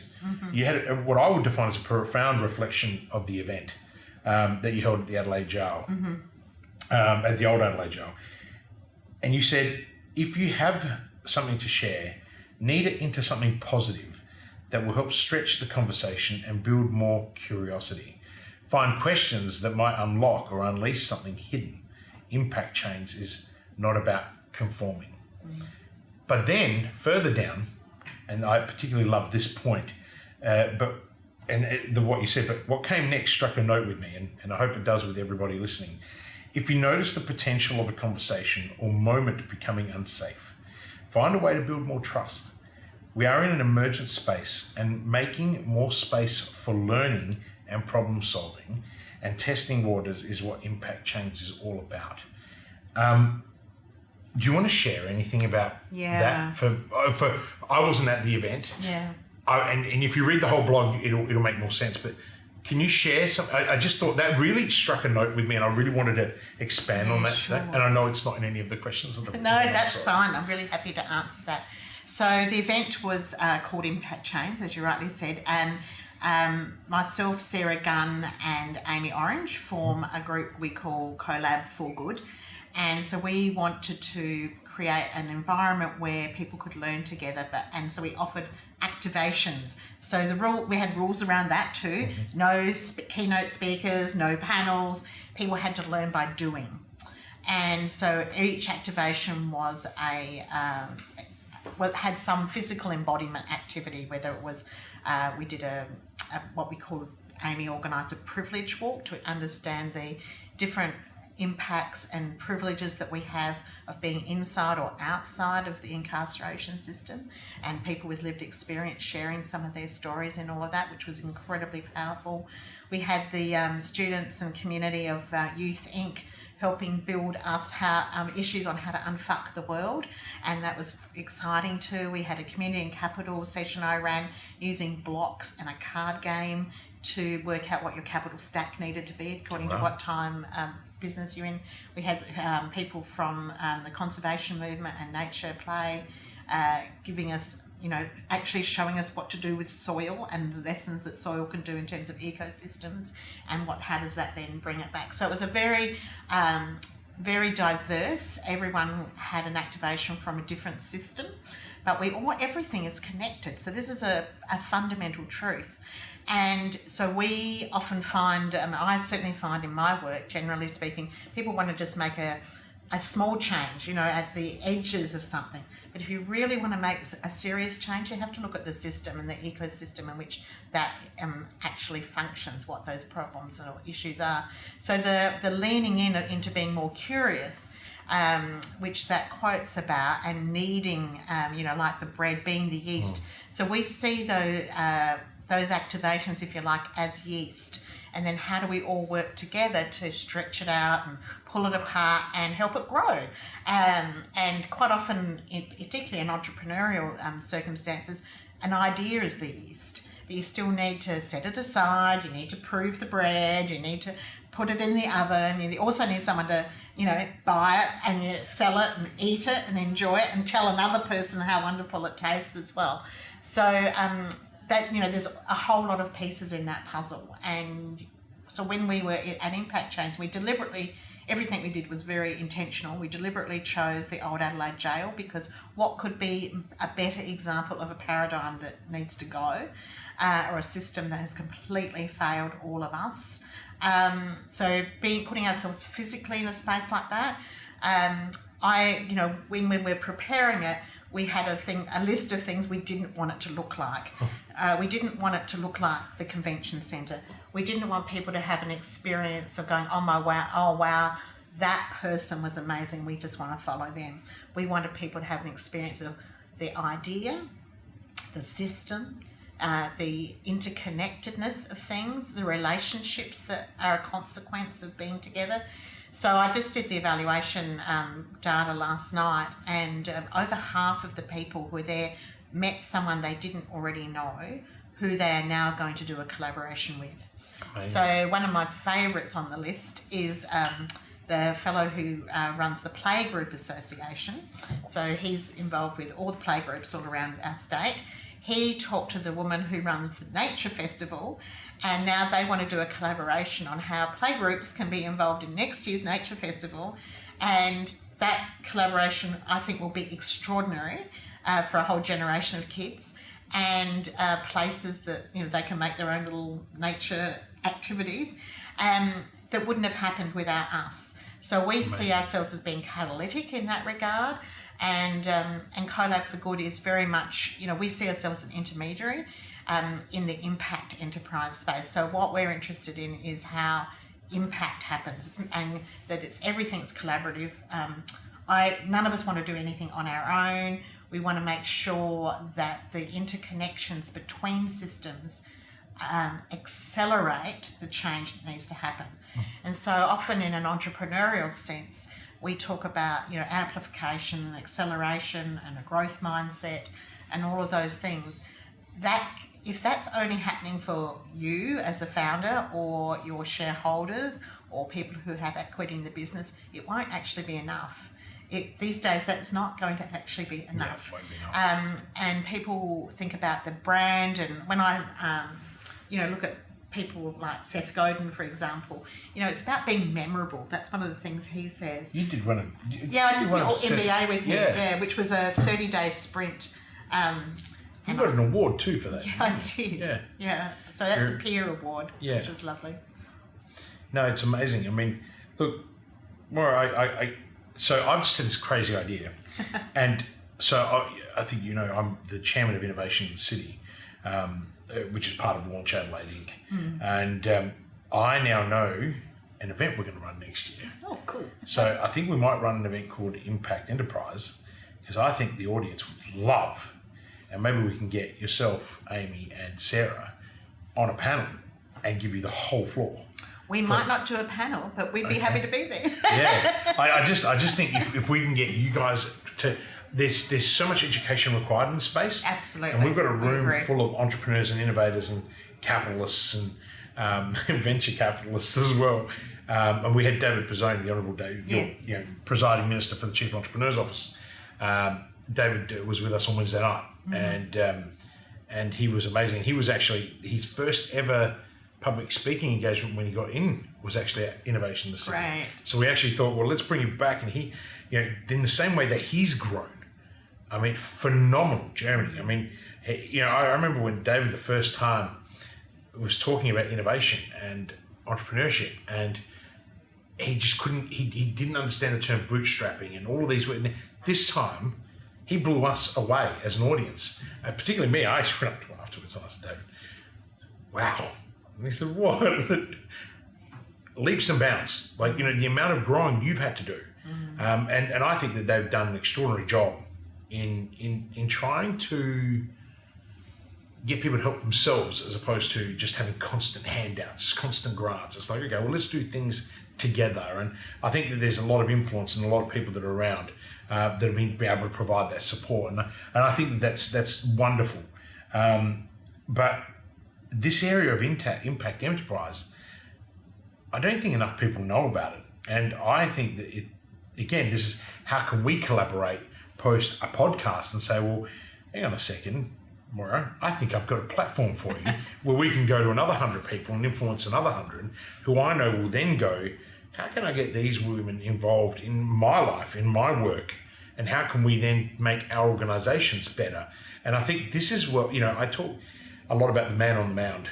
you had what I would define as a profound reflection of the event that you held at the Adelaide Jail, at the old Adelaide Jail. And you said, if you have something to share, knead it into something positive that will help stretch the conversation and build more curiosity. Find questions that might unlock or unleash something hidden. Impact change is not about conforming. But then further down, and I particularly love this point, what you said, but what came next struck a note with me, and I hope it does with everybody listening. If you notice the potential of a conversation or moment becoming unsafe, find a way to build more trust. We are in an emergent space, and making more space for learning and problem solving and testing waters is what impact change is all about. Do you want to share anything about that? For I wasn't at the event. Yeah. And if you read the whole blog, it'll make more sense. But can you share some? I just thought that really struck a note with me, and I really wanted to expand on that today. And I know it's not in any of the questions. No, that's fine. I'm really happy to answer that. So the event was called Impact Chains, as you rightly said, and myself, Sarah Gunn, and Amy Orange form a group we call Collab for Good. And so we wanted to create an environment where people could learn together, and so we offered activations. So we had rules around that too. No keynote speakers, no panels. People had to learn by doing. And so each activation was had some physical embodiment activity, whether it was we did a what we called, Amy organised a privilege walk to understand the different impacts and privileges that we have of being inside or outside of the incarceration system, and people with lived experience sharing some of their stories and all of that, which was incredibly powerful. We had the students and community of Youth Inc. helping build us issues on how to unfuck the world, and that was exciting too. We had a community and capital session I ran using blocks and a card game to work out what your capital stack needed to be according to what time business you're in. We had people from the conservation movement and nature play giving us, actually showing us what to do with soil and the lessons that soil can do in terms of ecosystems, and how does that then bring it back. So it was a very very diverse. Everyone had an activation from a different system, but everything is connected. So this is a fundamental truth. And so we often find, I certainly find in my work, generally speaking, people want to just make a small change, at the edges of something. But if you really want to make a serious change, you have to look at the system and the ecosystem in which that actually functions, what those problems or issues are. So the leaning into being more curious, which that quote's about, and needing, like the bread being the yeast. So we see those activations, if you like, as yeast. And then how do we all work together to stretch it out and pull it apart and help it grow? And quite often, particularly in entrepreneurial circumstances, an idea is the yeast. But you still need to set it aside, you need to prove the bread, you need to put it in the oven, you also need someone to, buy it and sell it and eat it and enjoy it and tell another person how wonderful it tastes as well. So that, there's a whole lot of pieces in that puzzle. And so when we were at Impact Chains, everything we did was very intentional. We deliberately chose the Old Adelaide Jail, because what could be a better example of a paradigm that needs to go, or a system that has completely failed all of us. So putting ourselves physically in a space like that, when we were preparing it, we had a list of things we didn't want it to look like. We didn't want it to look like the convention centre. We didn't want people to have an experience of going, oh wow, that person was amazing, we just want to follow them. We wanted people to have an experience of the idea, the system, the interconnectedness of things, the relationships that are a consequence of being together. So I just did the evaluation data last night, and over half of the people who were there met someone they didn't already know, who they are now going to do a collaboration with. Amazing. So one of my favourites on the list is the fellow who runs the Playgroup Association. So he's involved with all the playgroups all around our state. He talked to the woman who runs the Nature Festival, and now they want to do a collaboration on how playgroups can be involved in next year's Nature Festival. And that collaboration, I think, will be extraordinary for a whole generation of kids, and places that they can make their own little nature activities that wouldn't have happened without us. So we see ourselves as being catalytic in that regard. And CoLab for Good is very much, we see ourselves as an intermediary in the impact enterprise space. So what we're interested in is how impact happens, and that everything's collaborative. None of us want to do anything on our own. We want to make sure that the interconnections between systems accelerate the change that needs to happen. And so often in an entrepreneurial sense, we talk about, amplification and acceleration and a growth mindset and all of those things. That if that's only happening for you as a founder or your shareholders or people who have equity in the business, it won't actually be enough. These days, that's not going to actually be enough. Yeah, it won't be enough. And people think about the brand, and when I, look at people like Seth Godin, for example, it's about being memorable. That's one of the things he says. You did one of... I did the MBA with him, which was a 30-day sprint. You got an award too for that. Yeah, I did. Yeah. So that's a peer award, which was lovely. No, it's amazing. I mean, look, Moira, so I've just had this crazy idea. And so I think, I'm the chairman of Innovation in the City, which is part of Launch Adelaide Inc. And I now know an event we're going to run next year. Oh, cool. So I think we might run an event called Impact Enterprise, because I think the audience would love, and maybe we can get yourself, Amy, and Sarah on a panel and give you the whole floor. We might not do a panel, but we'd be happy to be there. Yeah, I just think if we can get you guys to, there's so much education required in the space. Absolutely. And we've got a room full of entrepreneurs and innovators and capitalists and venture capitalists as well. And we had David Pizzone, the Honourable David, presiding minister for the Chief Entrepreneurs Office. David was with us on Wednesday night, and he was amazing. He was actually his first ever public speaking engagement when he got in was actually at Innovation the City. Right. So we actually thought, well, let's bring him back, and he, in the same way that he's grown, I mean, phenomenal journey. I mean, I remember when David the first time was talking about innovation and entrepreneurship, and he just couldn't, he didn't understand the term bootstrapping and all of these. This time, he blew us away as an audience, particularly me. I actually went up to him afterwards and I said, David, wow. And he said, what? I said, leaps and bounds. Like, the amount of growing you've had to do. And I think that they've done an extraordinary job in trying to get people to help themselves, as opposed to just having constant handouts, constant grants. It's like, okay, well, let's do things together. And I think that there's a lot of influence and a lot of people that are around that have been able to provide that support. And I think that's wonderful. But this area of impact enterprise, I don't think enough people know about it. And I think that this is how can we collaborate, post a podcast and say, well, hang on a second, Moira, I think I've got a platform for you where we can go to another 100 people and influence another 100 who I know will then go, how can I get these women involved in my life, in my work? And how can we then make our organizations better? And I think this is what, I talk a lot about the man on the mound.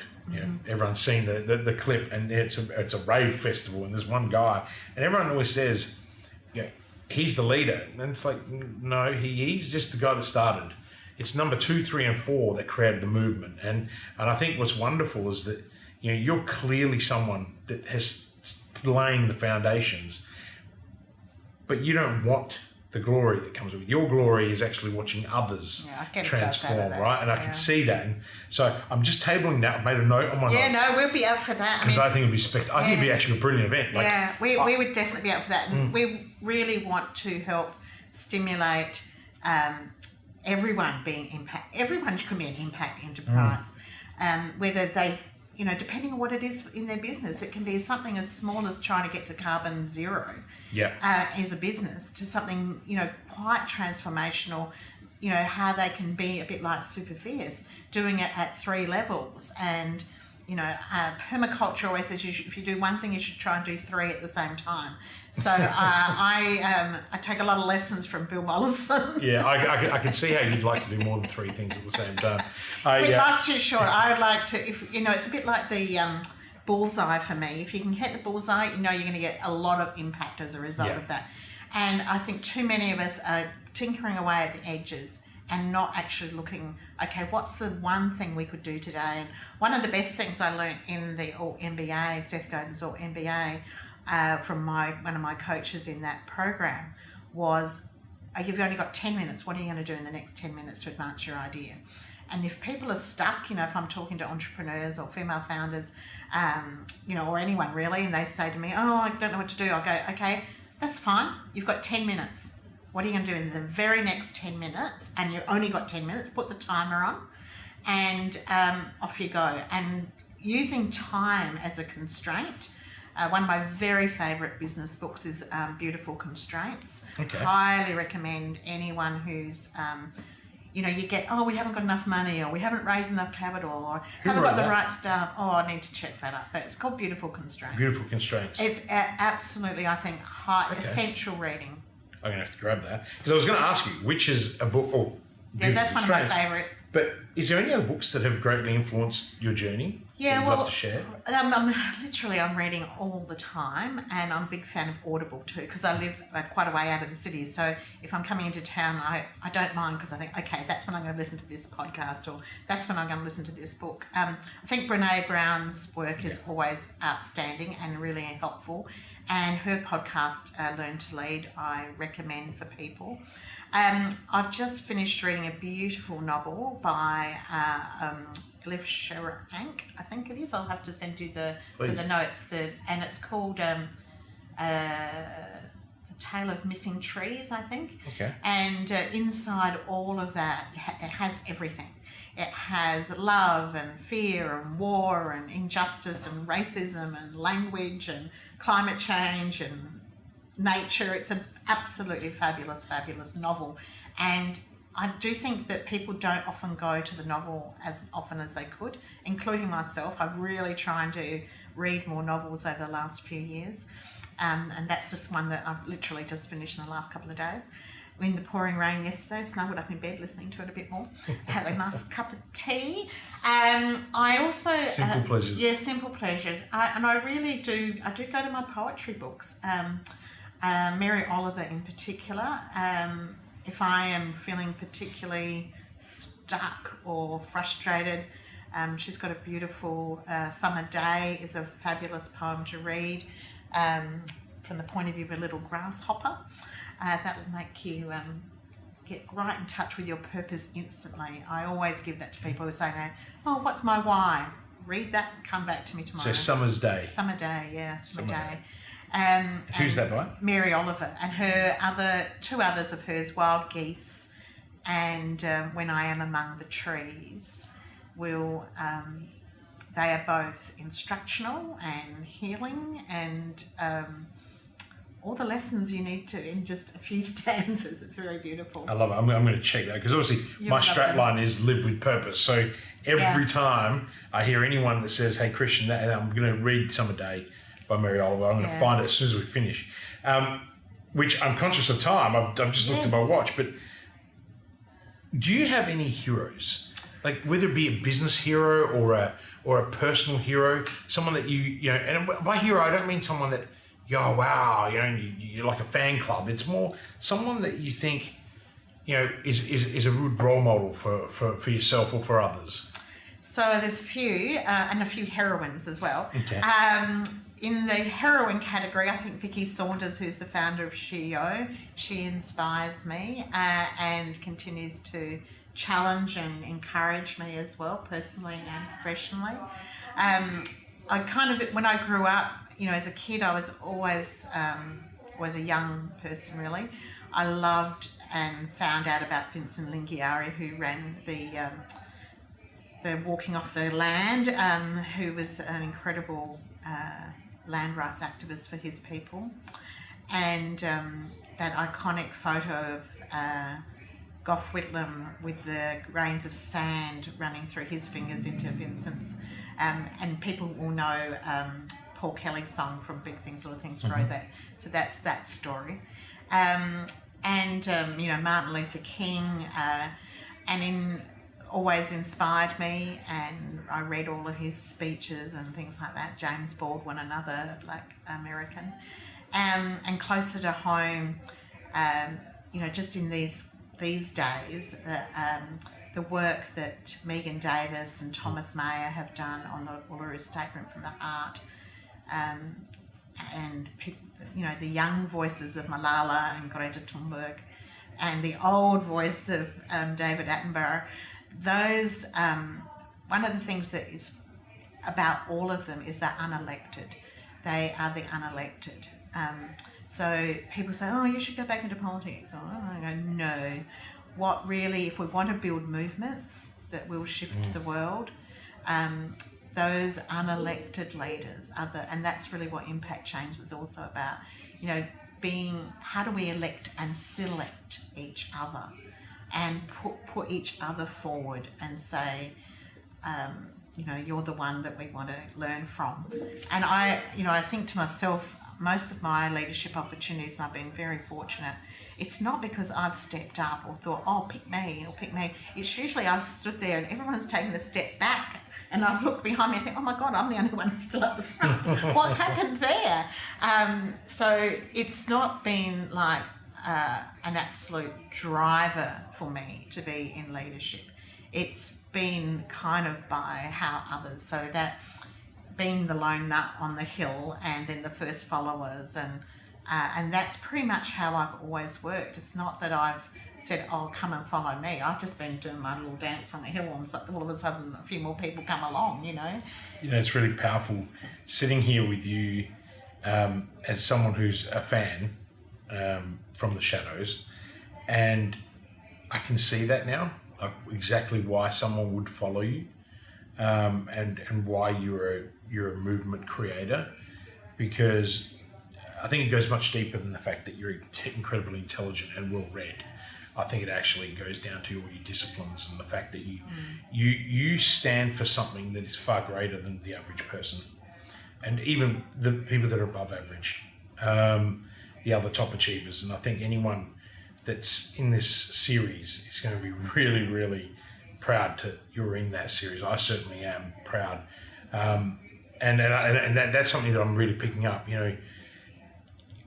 Everyone's seen the clip, and it's a rave festival, and there's one guy, and everyone always says, he's the leader. And it's like, no, he's just the guy that started. It's number 2, 3, and 4 that created the movement. And I think what's wonderful is that, you're clearly someone that has laying the foundations, but you don't want the glory that comes with it. Your glory is actually watching others transform, right? And I can see that. And so I'm just tabling that. I've made a note on my notes. Yeah, no, we'll be up for that. Because I think it'd be spectacular. I think it'd be actually a brilliant event. We would definitely be up for that. And we really want to help stimulate everyone being impact. Everyone can be an impact enterprise. Whether they, depending on what it is in their business, it can be something as small as trying to get to carbon zero. As a business, to something quite transformational, how they can be a bit like super fierce, doing it at 3 levels. And permaculture always says if you do one thing, you should try and do 3 at the same time. So I take a lot of lessons from Bill Mollison. I can see how you'd like to do more than 3 things at the same time. But life too short. I would like to, it's a bit like the bullseye for me. If you can hit the bullseye, you're going to get a lot of impact as a result of that. And I think too many of us are tinkering away at the edges and not actually looking, okay, what's the one thing we could do today? And one of the best things I learned in the Alt MBA, Seth Godin's Alt MBA, from one of my coaches in that program was, you've only got 10 minutes. What are you going to do in the next 10 minutes to advance your idea? And if people are stuck, if I'm talking to entrepreneurs or female founders, or anyone really, and they say to me, oh, I don't know what to do, I'll go, okay, that's fine. You've got 10 minutes. What are you going to do in the very next 10 minutes? And you've only got 10 minutes, put the timer on, and off you go. And using time as a constraint, one of my very favourite business books is Beautiful Constraints. Okay. Highly recommend anyone who's... you get, we haven't got enough money, or we haven't raised enough capital, or haven't got the right staff. Oh, I need to check that up. But it's called Beautiful Constraints. Beautiful Constraints. It's absolutely, I think, essential reading. I'm going to have to grab that. Because I was going to ask you, which is a book... That's one of my favourites. But is there any other books that have greatly influenced your journey? Yeah, you'd well, love to share? I'm reading all the time, and I'm a big fan of Audible too, because I live quite a way out of the city. So if I'm coming into town, I don't mind, because I think, okay, that's when I'm going to listen to this podcast, or that's when I'm going to listen to this book. I think Brene Brown's work is always outstanding and really helpful, and her podcast, Learn to Lead, I recommend for people. I've just finished reading a beautiful novel by Livolsi, I think it is. I'll have to send you the notes. And it's called The Tale of Missing Trees, I think. Okay. And inside all of that, it has everything. It has love and fear and war and injustice and racism and language and climate change and nature. It's an absolutely fabulous, fabulous novel. And I do think that people don't often go to the novel as often as they could, including myself. I'm really trying to read more novels over the last few years. And that's just one that I've literally just finished in the last couple of days. In the pouring rain yesterday, snuggled up in bed listening to it a bit more, had a nice cup of tea. I also... Simple pleasures. Yeah, simple pleasures. I really do... I do go to my poetry books. Mary Oliver in particular. If I am feeling particularly stuck or frustrated, she's got a beautiful Summer Day is a fabulous poem to read from the point of view of a little grasshopper. That will make you get right in touch with your purpose instantly. I always give that to people who say, "Oh, what's my why?" Read that and come back to me tomorrow. So Summer's Day. Summer Day, yeah, Summer Day. Who's that by? Mary Oliver, and her two others of hers, Wild Geese and When I Am Among the Trees, will they are both instructional and healing, and all the lessons you need to in just a few stanzas. It's very beautiful. I love it. I'm going to check that, because obviously my strap line is live with purpose. So every time I hear anyone that says, "Hey Christian, I'm going to read Summer Day by Mary Oliver," I'm going to find it as soon as we finish. Which I'm conscious of time. I've just looked at my watch, but do you have any heroes? Like, whether it be a business hero or a personal hero, someone that you know, and by hero I don't mean someone that oh wow, you're like a fan club. It's more someone that you think, is a good role model for yourself or for others. So there's a few, and a few heroines as well. Okay. In the heroine category, I think Vicky Saunders, who's the founder of She.O., she inspires me and continues to challenge and encourage me as well, personally and professionally. When I grew up, as a kid, I was always a young person, really. I loved and found out about Vincent Lingiari, who ran the Walking Off the Land, who was an incredible land rights activist for his people. And that iconic photo of Gough Whitlam with the grains of sand running through his fingers into Vincent's. And people will know Paul Kelly's song from Big Things, Little Things Grow that. So that's that story. Martin Luther King, always inspired me, and I read all of his speeches and things like that. James Baldwin, another Black American. And closer to home, just in these days, the work that Megan Davis and Thomas Mayer have done on the Uluru Statement from the Heart, and the young voices of Malala and Greta Thunberg, and the old voice of David Attenborough. Those, one of the things that is about all of them is they're unelected. They are the unelected. So people say, "Oh, you should go back into politics." I go, no. What really, if we want to build movements that will shift the world, those unelected leaders and that's really what impact change was also about. How do we elect and select each other, and put each other forward and say, you're the one that we want to learn from. And I think to myself, most of my leadership opportunities, and I've been very fortunate, it's not because I've stepped up or thought, "Oh, pick me," or "pick me." It's usually I've stood there and everyone's taken a step back And I've looked behind me and think, oh my God, I'm the only one still at the front. What happened there? So it's not been like an absolute driver for me to be in leadership. It's been kind of by how others, so that being the lone nut on the hill and then the first followers, and that's pretty much how I've always worked. It's not that I've said, oh, come and follow me. I've just been doing my little dance on the hill, and all of a sudden a few more people come along, You know, it's really powerful sitting here with you as someone who's a fan from the shadows, and I can see that now, like exactly why someone would follow you, and why you're a movement creator, because I think it goes much deeper than the fact that you're incredibly intelligent and well read. I think it actually goes down to all your disciplines and the fact that you stand for something that is far greater than the average person, and even the people that are above average, the other top achievers. And I think anyone that's in this series is going to be really, really proud that you're in that series. I certainly am proud, and that's something that I'm really picking up. You know,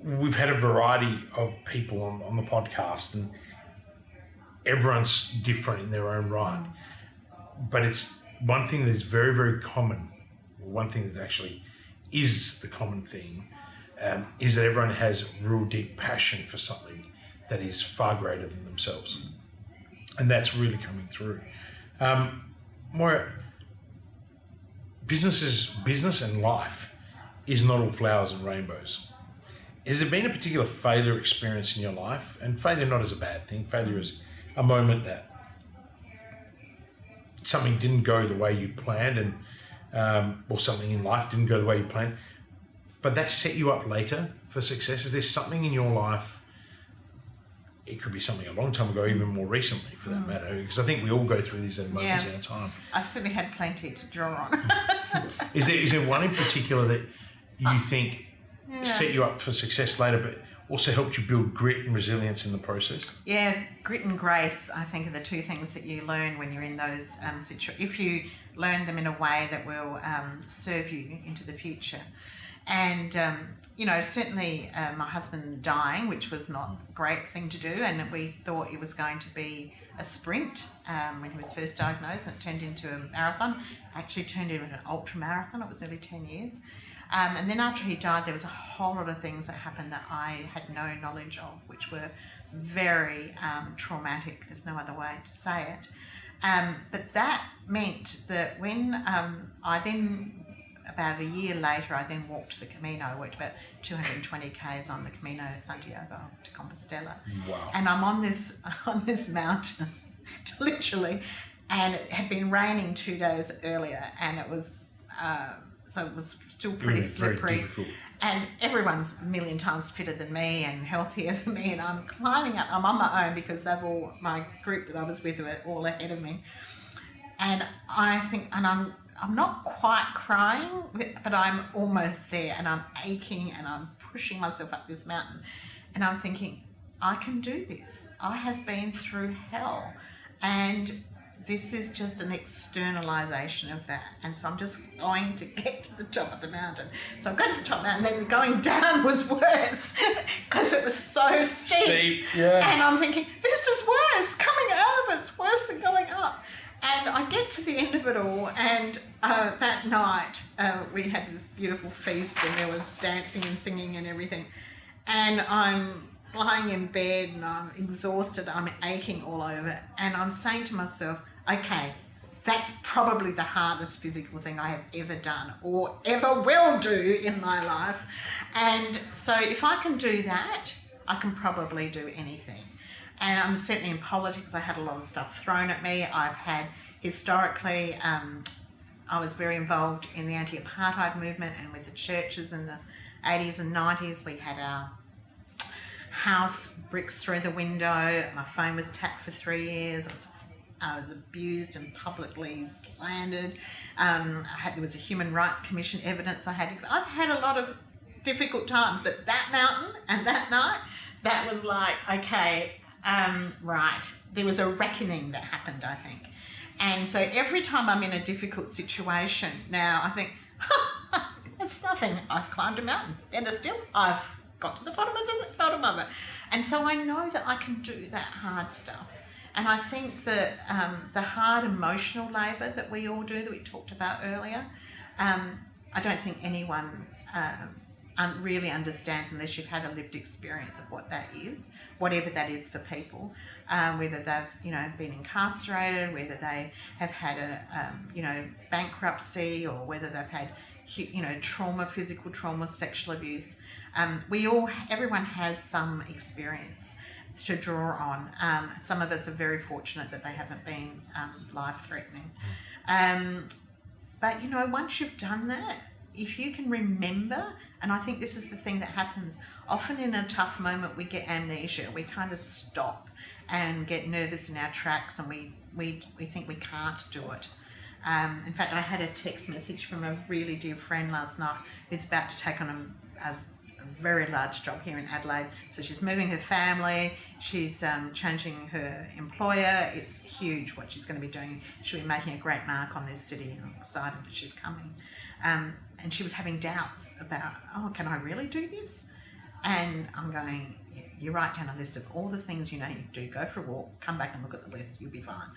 we've had a variety of people on the podcast, and everyone's different in their own right. But it's one thing that is very, very common, or one thing that actually is the common thing, is that everyone has real deep passion for something that is far greater than themselves. And that's really coming through. Moira, business and life is not all flowers and rainbows. Has there been a particular failure experience in your life? And failure not as a bad thing. Failure is a moment that something didn't go the way you planned, and or something in life didn't go the way you planned, but that set you up later for success. Is there something in your life, it could be something a long time ago, even more recently for that matter, because I think we all go through these moments in our time. I certainly had plenty to draw on. Is there one in particular that you think set you up for success later, but also helped you build grit and resilience in the process? Yeah, grit and grace, I think, are the two things that you learn when you're in those situations. If you learn them in a way that will serve you into the future. And, certainly my husband dying, which was not a great thing to do, and we thought it was going to be a sprint when he was first diagnosed, and it turned into a marathon. Actually turned into an ultra marathon. It was nearly 10 years. And then after he died, there was a whole lot of things that happened that I had no knowledge of, which were very traumatic. There's no other way to say it. But that meant that when I then, about a year later, I then walked to the Camino. I worked about 220 k's on the Camino Santiago to Compostela. Wow. And I'm on this mountain, literally, and it had been raining 2 days earlier, and it was so it was still pretty slippery. And everyone's a million times fitter than me and healthier than me, and I'm climbing up. I'm on my own because my group that I was with were all ahead of me. And I think, and I'm not quite crying, but I'm almost there, and I'm aching, and I'm pushing myself up this mountain, and I'm thinking, I can do this. I have been through hell, and this is just an externalization of that. And so I'm just going to get to the top of the mountain. So I got to the top of the mountain, and then going down was worse because it was so steep. And I'm thinking, this is worse. Coming out of it's worse than going up. And I get to the end of it all, and that night we had this beautiful feast, and there was dancing and singing and everything. And I'm lying in bed, and I'm exhausted, I'm aching all over, and I'm saying to myself, okay, that's probably the hardest physical thing I have ever done or ever will do in my life. And so if I can do that, I can probably do anything. And I'm certainly in politics, I had a lot of stuff thrown at me. I've had, historically, I was very involved in the anti-apartheid movement and with the churches in the 80s and 90s. We had our house, bricks through the window. My phone was tapped for 3 years. I was abused and publicly slandered. There was a Human Rights Commission evidence I've had a lot of difficult times, but that mountain and that night, that was like, okay, right. There was a reckoning that happened, I think. And so every time I'm in a difficult situation now, I think, it's nothing. I've climbed a mountain. Better still, I've got to the bottom of it. And so I know that I can do that hard stuff. And I think that the hard emotional labour that we all do, that we talked about earlier, I don't think anyone really understands unless you've had a lived experience of what that is, whatever that is for people, whether they've been incarcerated, whether they have had a bankruptcy, or whether they've had trauma, physical trauma, sexual abuse. Everyone has some experience to draw on. Some of us are very fortunate that they haven't been life-threatening. But once you've done that, if you can remember, and I think this is the thing that happens, often in a tough moment we get amnesia. We kind of stop and get nervous in our tracks, and we think we can't do it. In fact, I had a text message from a really dear friend last night who's about to take on a very large job here in Adelaide. So she's moving her family, she's changing her employer. It's huge what she's going to be doing. She'll be making a great mark on this city. I'm excited that she's coming. And she was having doubts about, can I really do this? And I'm going, yeah, you write down a list of all the things you do. Go for a walk, come back and look at the list, you'll be fine.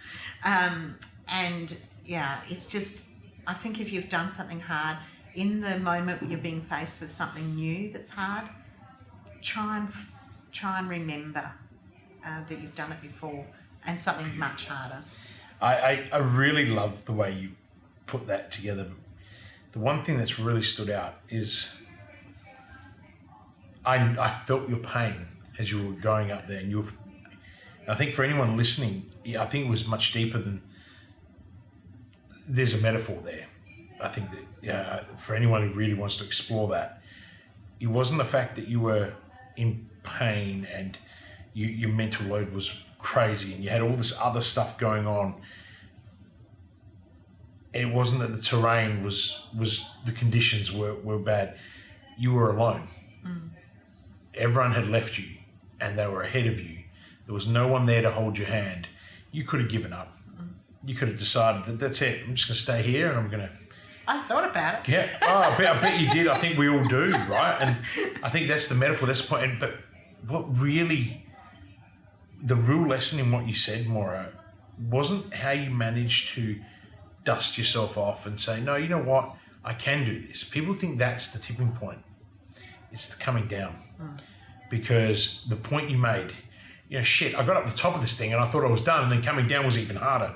And yeah, it's just, I think if you've done something hard, in the moment when you're being faced with something new that's hard, try and remember that you've done it before, and something much harder. I really love the way you put that together. The one thing that's really stood out is I felt your pain as you were going up there, and I think for anyone listening, I think it was much deeper than, there's a metaphor there. I think that for anyone who really wants to explore that, it wasn't the fact that you were in pain and your mental load was crazy and you had all this other stuff going on. And it wasn't that the terrain was the conditions were bad. You were alone. Everyone had left you and they were ahead of you. There was no one there to hold your hand. You could have given up. You could have decided that that's it. I'm just going to stay here and I'm going to... I thought about it. Yeah. I bet you did. I think we all do, right? And I think that's the metaphor, that's the point. But what really... The real lesson in what you said, Moira, wasn't how you managed to dust yourself off and say, no, you know what? I can do this. People think that's the tipping point. It's the coming down. Because the point you made, I got up the top of this thing and I thought I was done, and then coming down was even harder.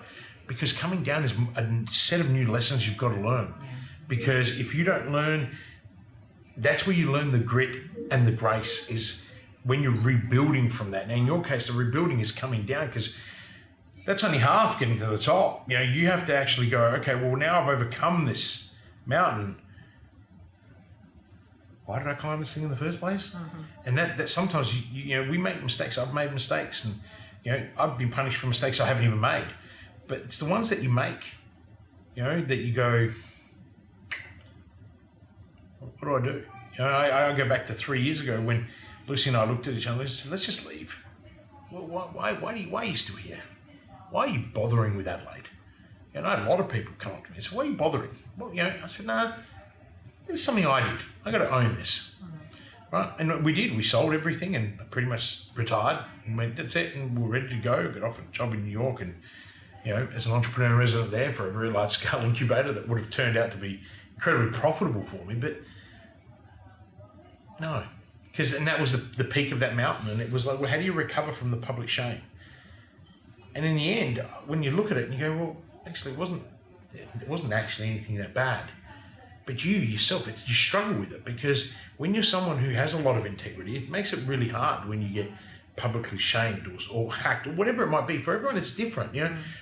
Because coming down is a set of new lessons you've got to learn. Because if you don't learn, that's where you learn the grit and the grace, is when you're rebuilding from that. Now, in your case, the rebuilding is coming down, because that's only half getting to the top. You have to actually go, okay, well, now I've overcome this mountain. Why did I climb this thing in the first place? And that sometimes, we make mistakes. I've made mistakes, and, I've been punished for mistakes I haven't even made. But it's the ones that you make, that you go, what do I do? I go back to 3 years ago when Lucy and I looked at each other and said, let's just leave. Well, why are you still here? Why are you bothering with Adelaide? And I had a lot of people come up to me and say, why are you bothering? Well, I said, no, this is something I did. I got to own this. Right? And we did. We sold everything and pretty much retired and went, that's it. And we were ready to go. Got offered a job in New York, and as an entrepreneur resident there for a very large scale incubator that would have turned out to be incredibly profitable for me. But no, and that was the peak of that mountain. And it was like, well, how do you recover from the public shame? And in the end, when you look at it and you go, well, actually, it wasn't actually anything that bad. But you yourself, you struggle with it, because when you're someone who has a lot of integrity, it makes it really hard when you get publicly shamed or hacked or whatever it might be. For everyone, it's different.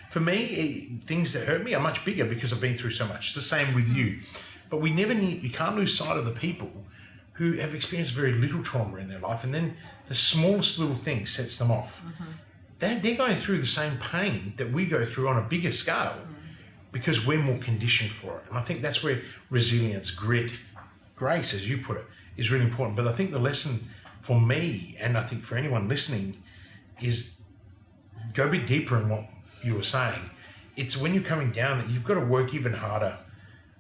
For me, things that hurt me are much bigger because I've been through so much. The same with you. But you can't lose sight of the people who have experienced very little trauma in their life, and then the smallest little thing sets them off. They're going through the same pain that we go through on a bigger scale, because we're more conditioned for it. And I think that's where resilience, grit, grace, as you put it, is really important. But I think the lesson for me, and I think for anyone listening, is go a bit deeper in what you were saying. it's when you're coming down that you've got to work even harder,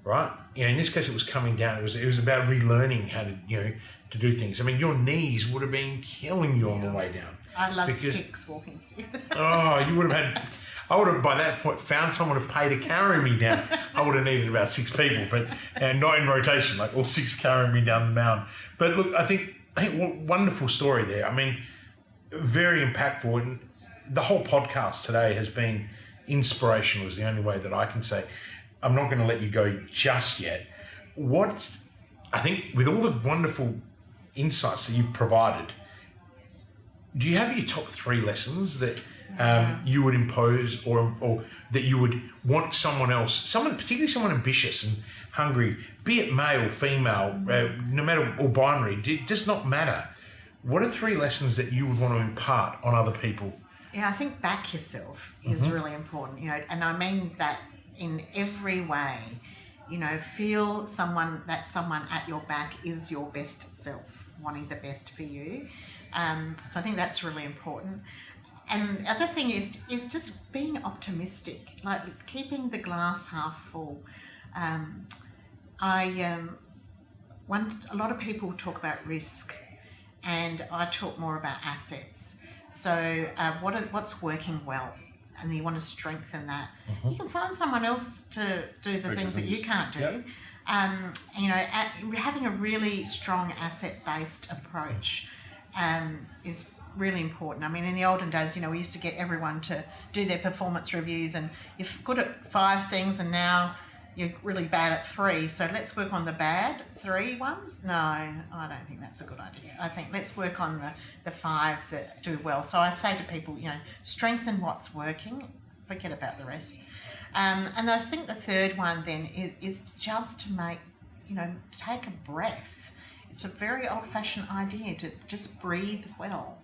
right? In this case, it was coming down. It was about relearning how to, to do things. I mean, your knees would have been killing you on the way down. I love sticks, walking sticks. You would have had... I would have, by that point, found someone to pay to carry me down. I would have needed about 6 people, but not in rotation, like all 6 carrying me down the mountain. But look, I think wonderful story there. I mean, very impactful. And the whole podcast today has been inspirational is the only way that I can say. I'm not going to let you go just yet. I think with all the wonderful insights that you've provided, do you have your top 3 lessons that you would impose or that you would want someone else, particularly someone ambitious and hungry, be it male, female, no matter, or binary, it does not matter. What are 3 lessons that you would want to impart on other people? Yeah, I think back yourself is really important, and I mean that in every way. Feel someone at your back is your best self, wanting the best for you. So I think that's really important. And the other thing is just being optimistic, like keeping the glass half full. A lot of people talk about risk, and I talk more about assets. So what's working well, and you want to strengthen that. You can find someone else to do the things that you can't do. Yep. Having a really strong asset-based approach is really important. I mean, in the olden days, we used to get everyone to do their performance reviews, and you're good at 5 things, and now you're really bad at 3. So let's work on the bad 3 ones. No, I don't think that's a good idea. I think let's work on the 5 that do well. So I say to people, strengthen what's working, forget about the rest. And I think the third one then is just to take a breath. It's a very old-fashioned idea to just breathe well.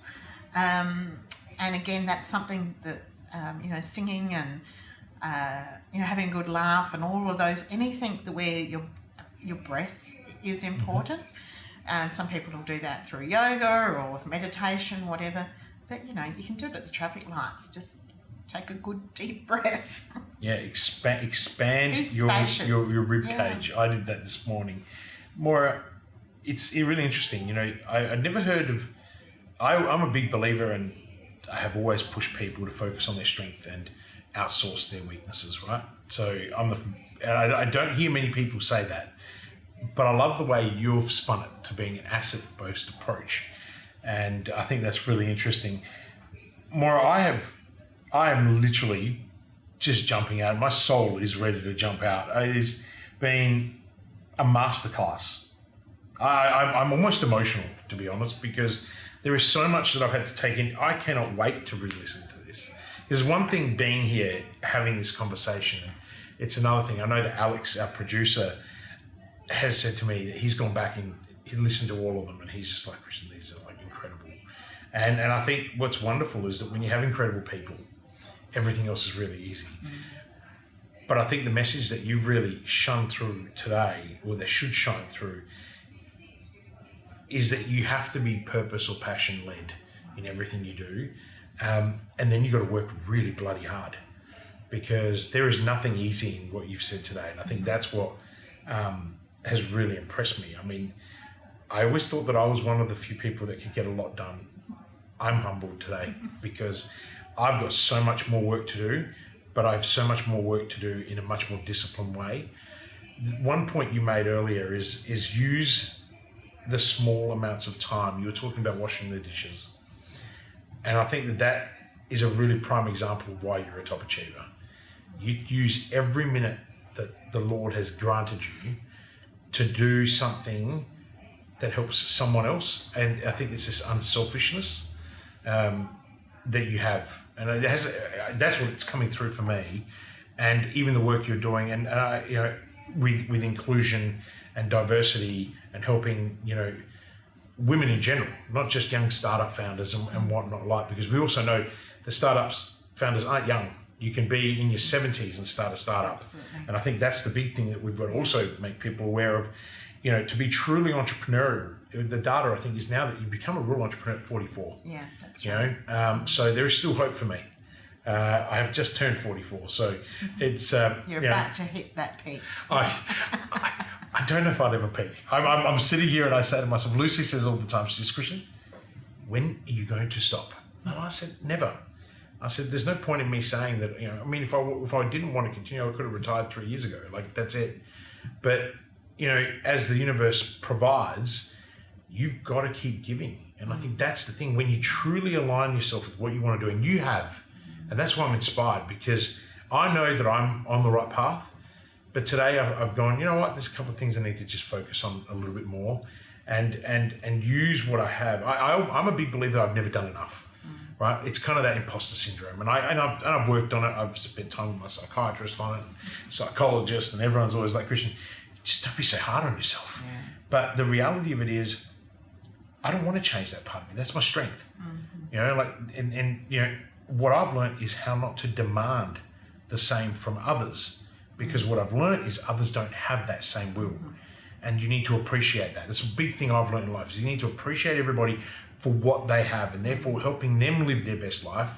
And again, that's something that, singing and, having a good laugh and all of those, anything where your breath is important. Some people will do that through yoga or with meditation, whatever. But, you can do it at the traffic lights. Just take a good deep breath. Yeah, expand your rib cage. I did that this morning. Moira, it's really interesting. I'd never heard of... I'm a big believer, and I have always pushed people to focus on their strength and outsource their weaknesses, right? So I don't hear many people say that, but I love the way you've spun it to being an asset-based approach, and I think that's really interesting. Moira, I am literally just jumping out. My soul is ready to jump out. It has been a masterclass. I'm almost emotional, to be honest, because there is so much that I've had to take in. I cannot wait to re-listen to this. There's one thing being here, having this conversation. It's another thing. I know that Alex, our producer, has said to me that he's gone back and he listened to all of them, and he's just like, Christian, these are like incredible. And I think what's wonderful is that when you have incredible people, everything else is really easy. But I think the message that you've really shone through today, or that should shine through, is that you have to be purpose or passion led in everything you do. And then you've got to work really bloody hard, because there is nothing easy in what you've said today. And I think that's what has really impressed me. I mean, I always thought that I was one of the few people that could get a lot done. I'm humbled today because I've got so much more work to do, but I have so much more work to do in a much more disciplined way. One point you made earlier is use the small amounts of time. You were talking about washing the dishes. And I think that is a really prime example of why you're a top achiever. You use every minute that the Lord has granted you to do something that helps someone else. And I think it's this unselfishness that you have. And that's what it's coming through for me. And even the work you're doing, and with inclusion and diversity and helping, women in general, not just young startup founders and whatnot like, because we also know the startups founders aren't young. You can be in your 70s and start a startup. Absolutely. And I think that's the big thing that we've got to also make people aware of, to be truly entrepreneurial. The data, I think, is now that you become a real entrepreneur at 44. Yeah, that's right. So there is still hope for me. I have just turned 44, so it's... You're about to hit that peak. I don't know if I'd ever peak. I'm sitting here and I say to myself, Lucy says all the time, she says, Christian, when are you going to stop? And I said, never. I said, there's no point in me saying that, I mean, if I didn't want to continue, I could have retired 3 years ago. Like, that's it. But, as the universe provides, you've got to keep giving. And I think that's the thing. When you truly align yourself with what you want to do, and you have, and that's why I'm inspired, because I know that I'm on the right path. But today I've gone, you know what, there's a couple of things I need to just focus on a little bit more and use what I have. I'm a big believer that I've never done enough, right? It's kind of that imposter syndrome. And I've worked on it. I've spent time with my psychiatrist on it, psychologist, and everyone's always like, Christian, just don't be so hard on yourself. Yeah. But the reality of it is, I don't want to change that part of me. That's my strength. And what I've learned is how not to demand the same from others. Because what I've learned is others don't have that same will. And you need to appreciate that. That's a big thing I've learned in life, is you need to appreciate everybody for what they have, and therefore helping them live their best life.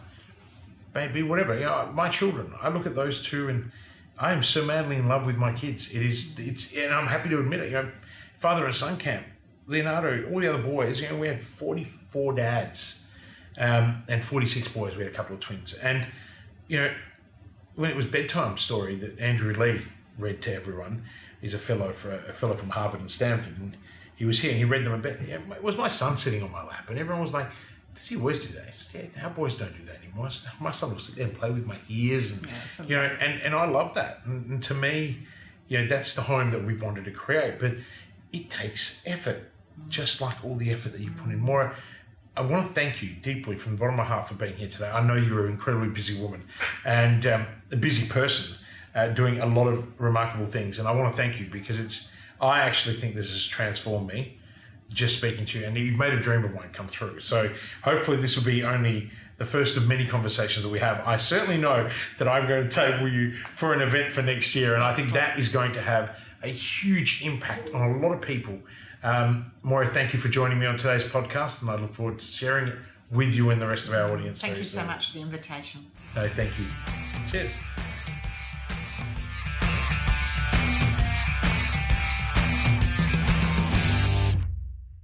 Maybe whatever. My children, I look at those two and I am so madly in love with my kids. And I'm happy to admit it. Father and son camp, Leonardo, all the other boys, we had 44 dads and 46 boys. We had a couple of twins. And, when it was bedtime story that Andrew Lee read to everyone, he's a fellow from Harvard and Stanford, and he was here and he read them a bit. It was my son sitting on my lap, and everyone was like, "Does he always do that?" He said, "Yeah, our boys don't do that anymore. My son will sit there and play with my ears," and and I love that. And to me, that's the home that we've wanted to create. But it takes effort, just like all the effort that you put in. Moira, I want to thank you deeply from the bottom of my heart for being here today. I know you're an incredibly busy woman and a busy person doing a lot of remarkable things. And I want to thank you because I actually think this has transformed me just speaking to you. And you've made a dream of mine come through. So hopefully this will be only the first of many conversations that we have. I certainly know that I'm going to table you for an event for next year. And I think that is going to have a huge impact on a lot of people. Moira, thank you for joining me on today's podcast, and I look forward to sharing it with you and the rest of our audience. Thank you so much for the invitation. No, thank you. Cheers.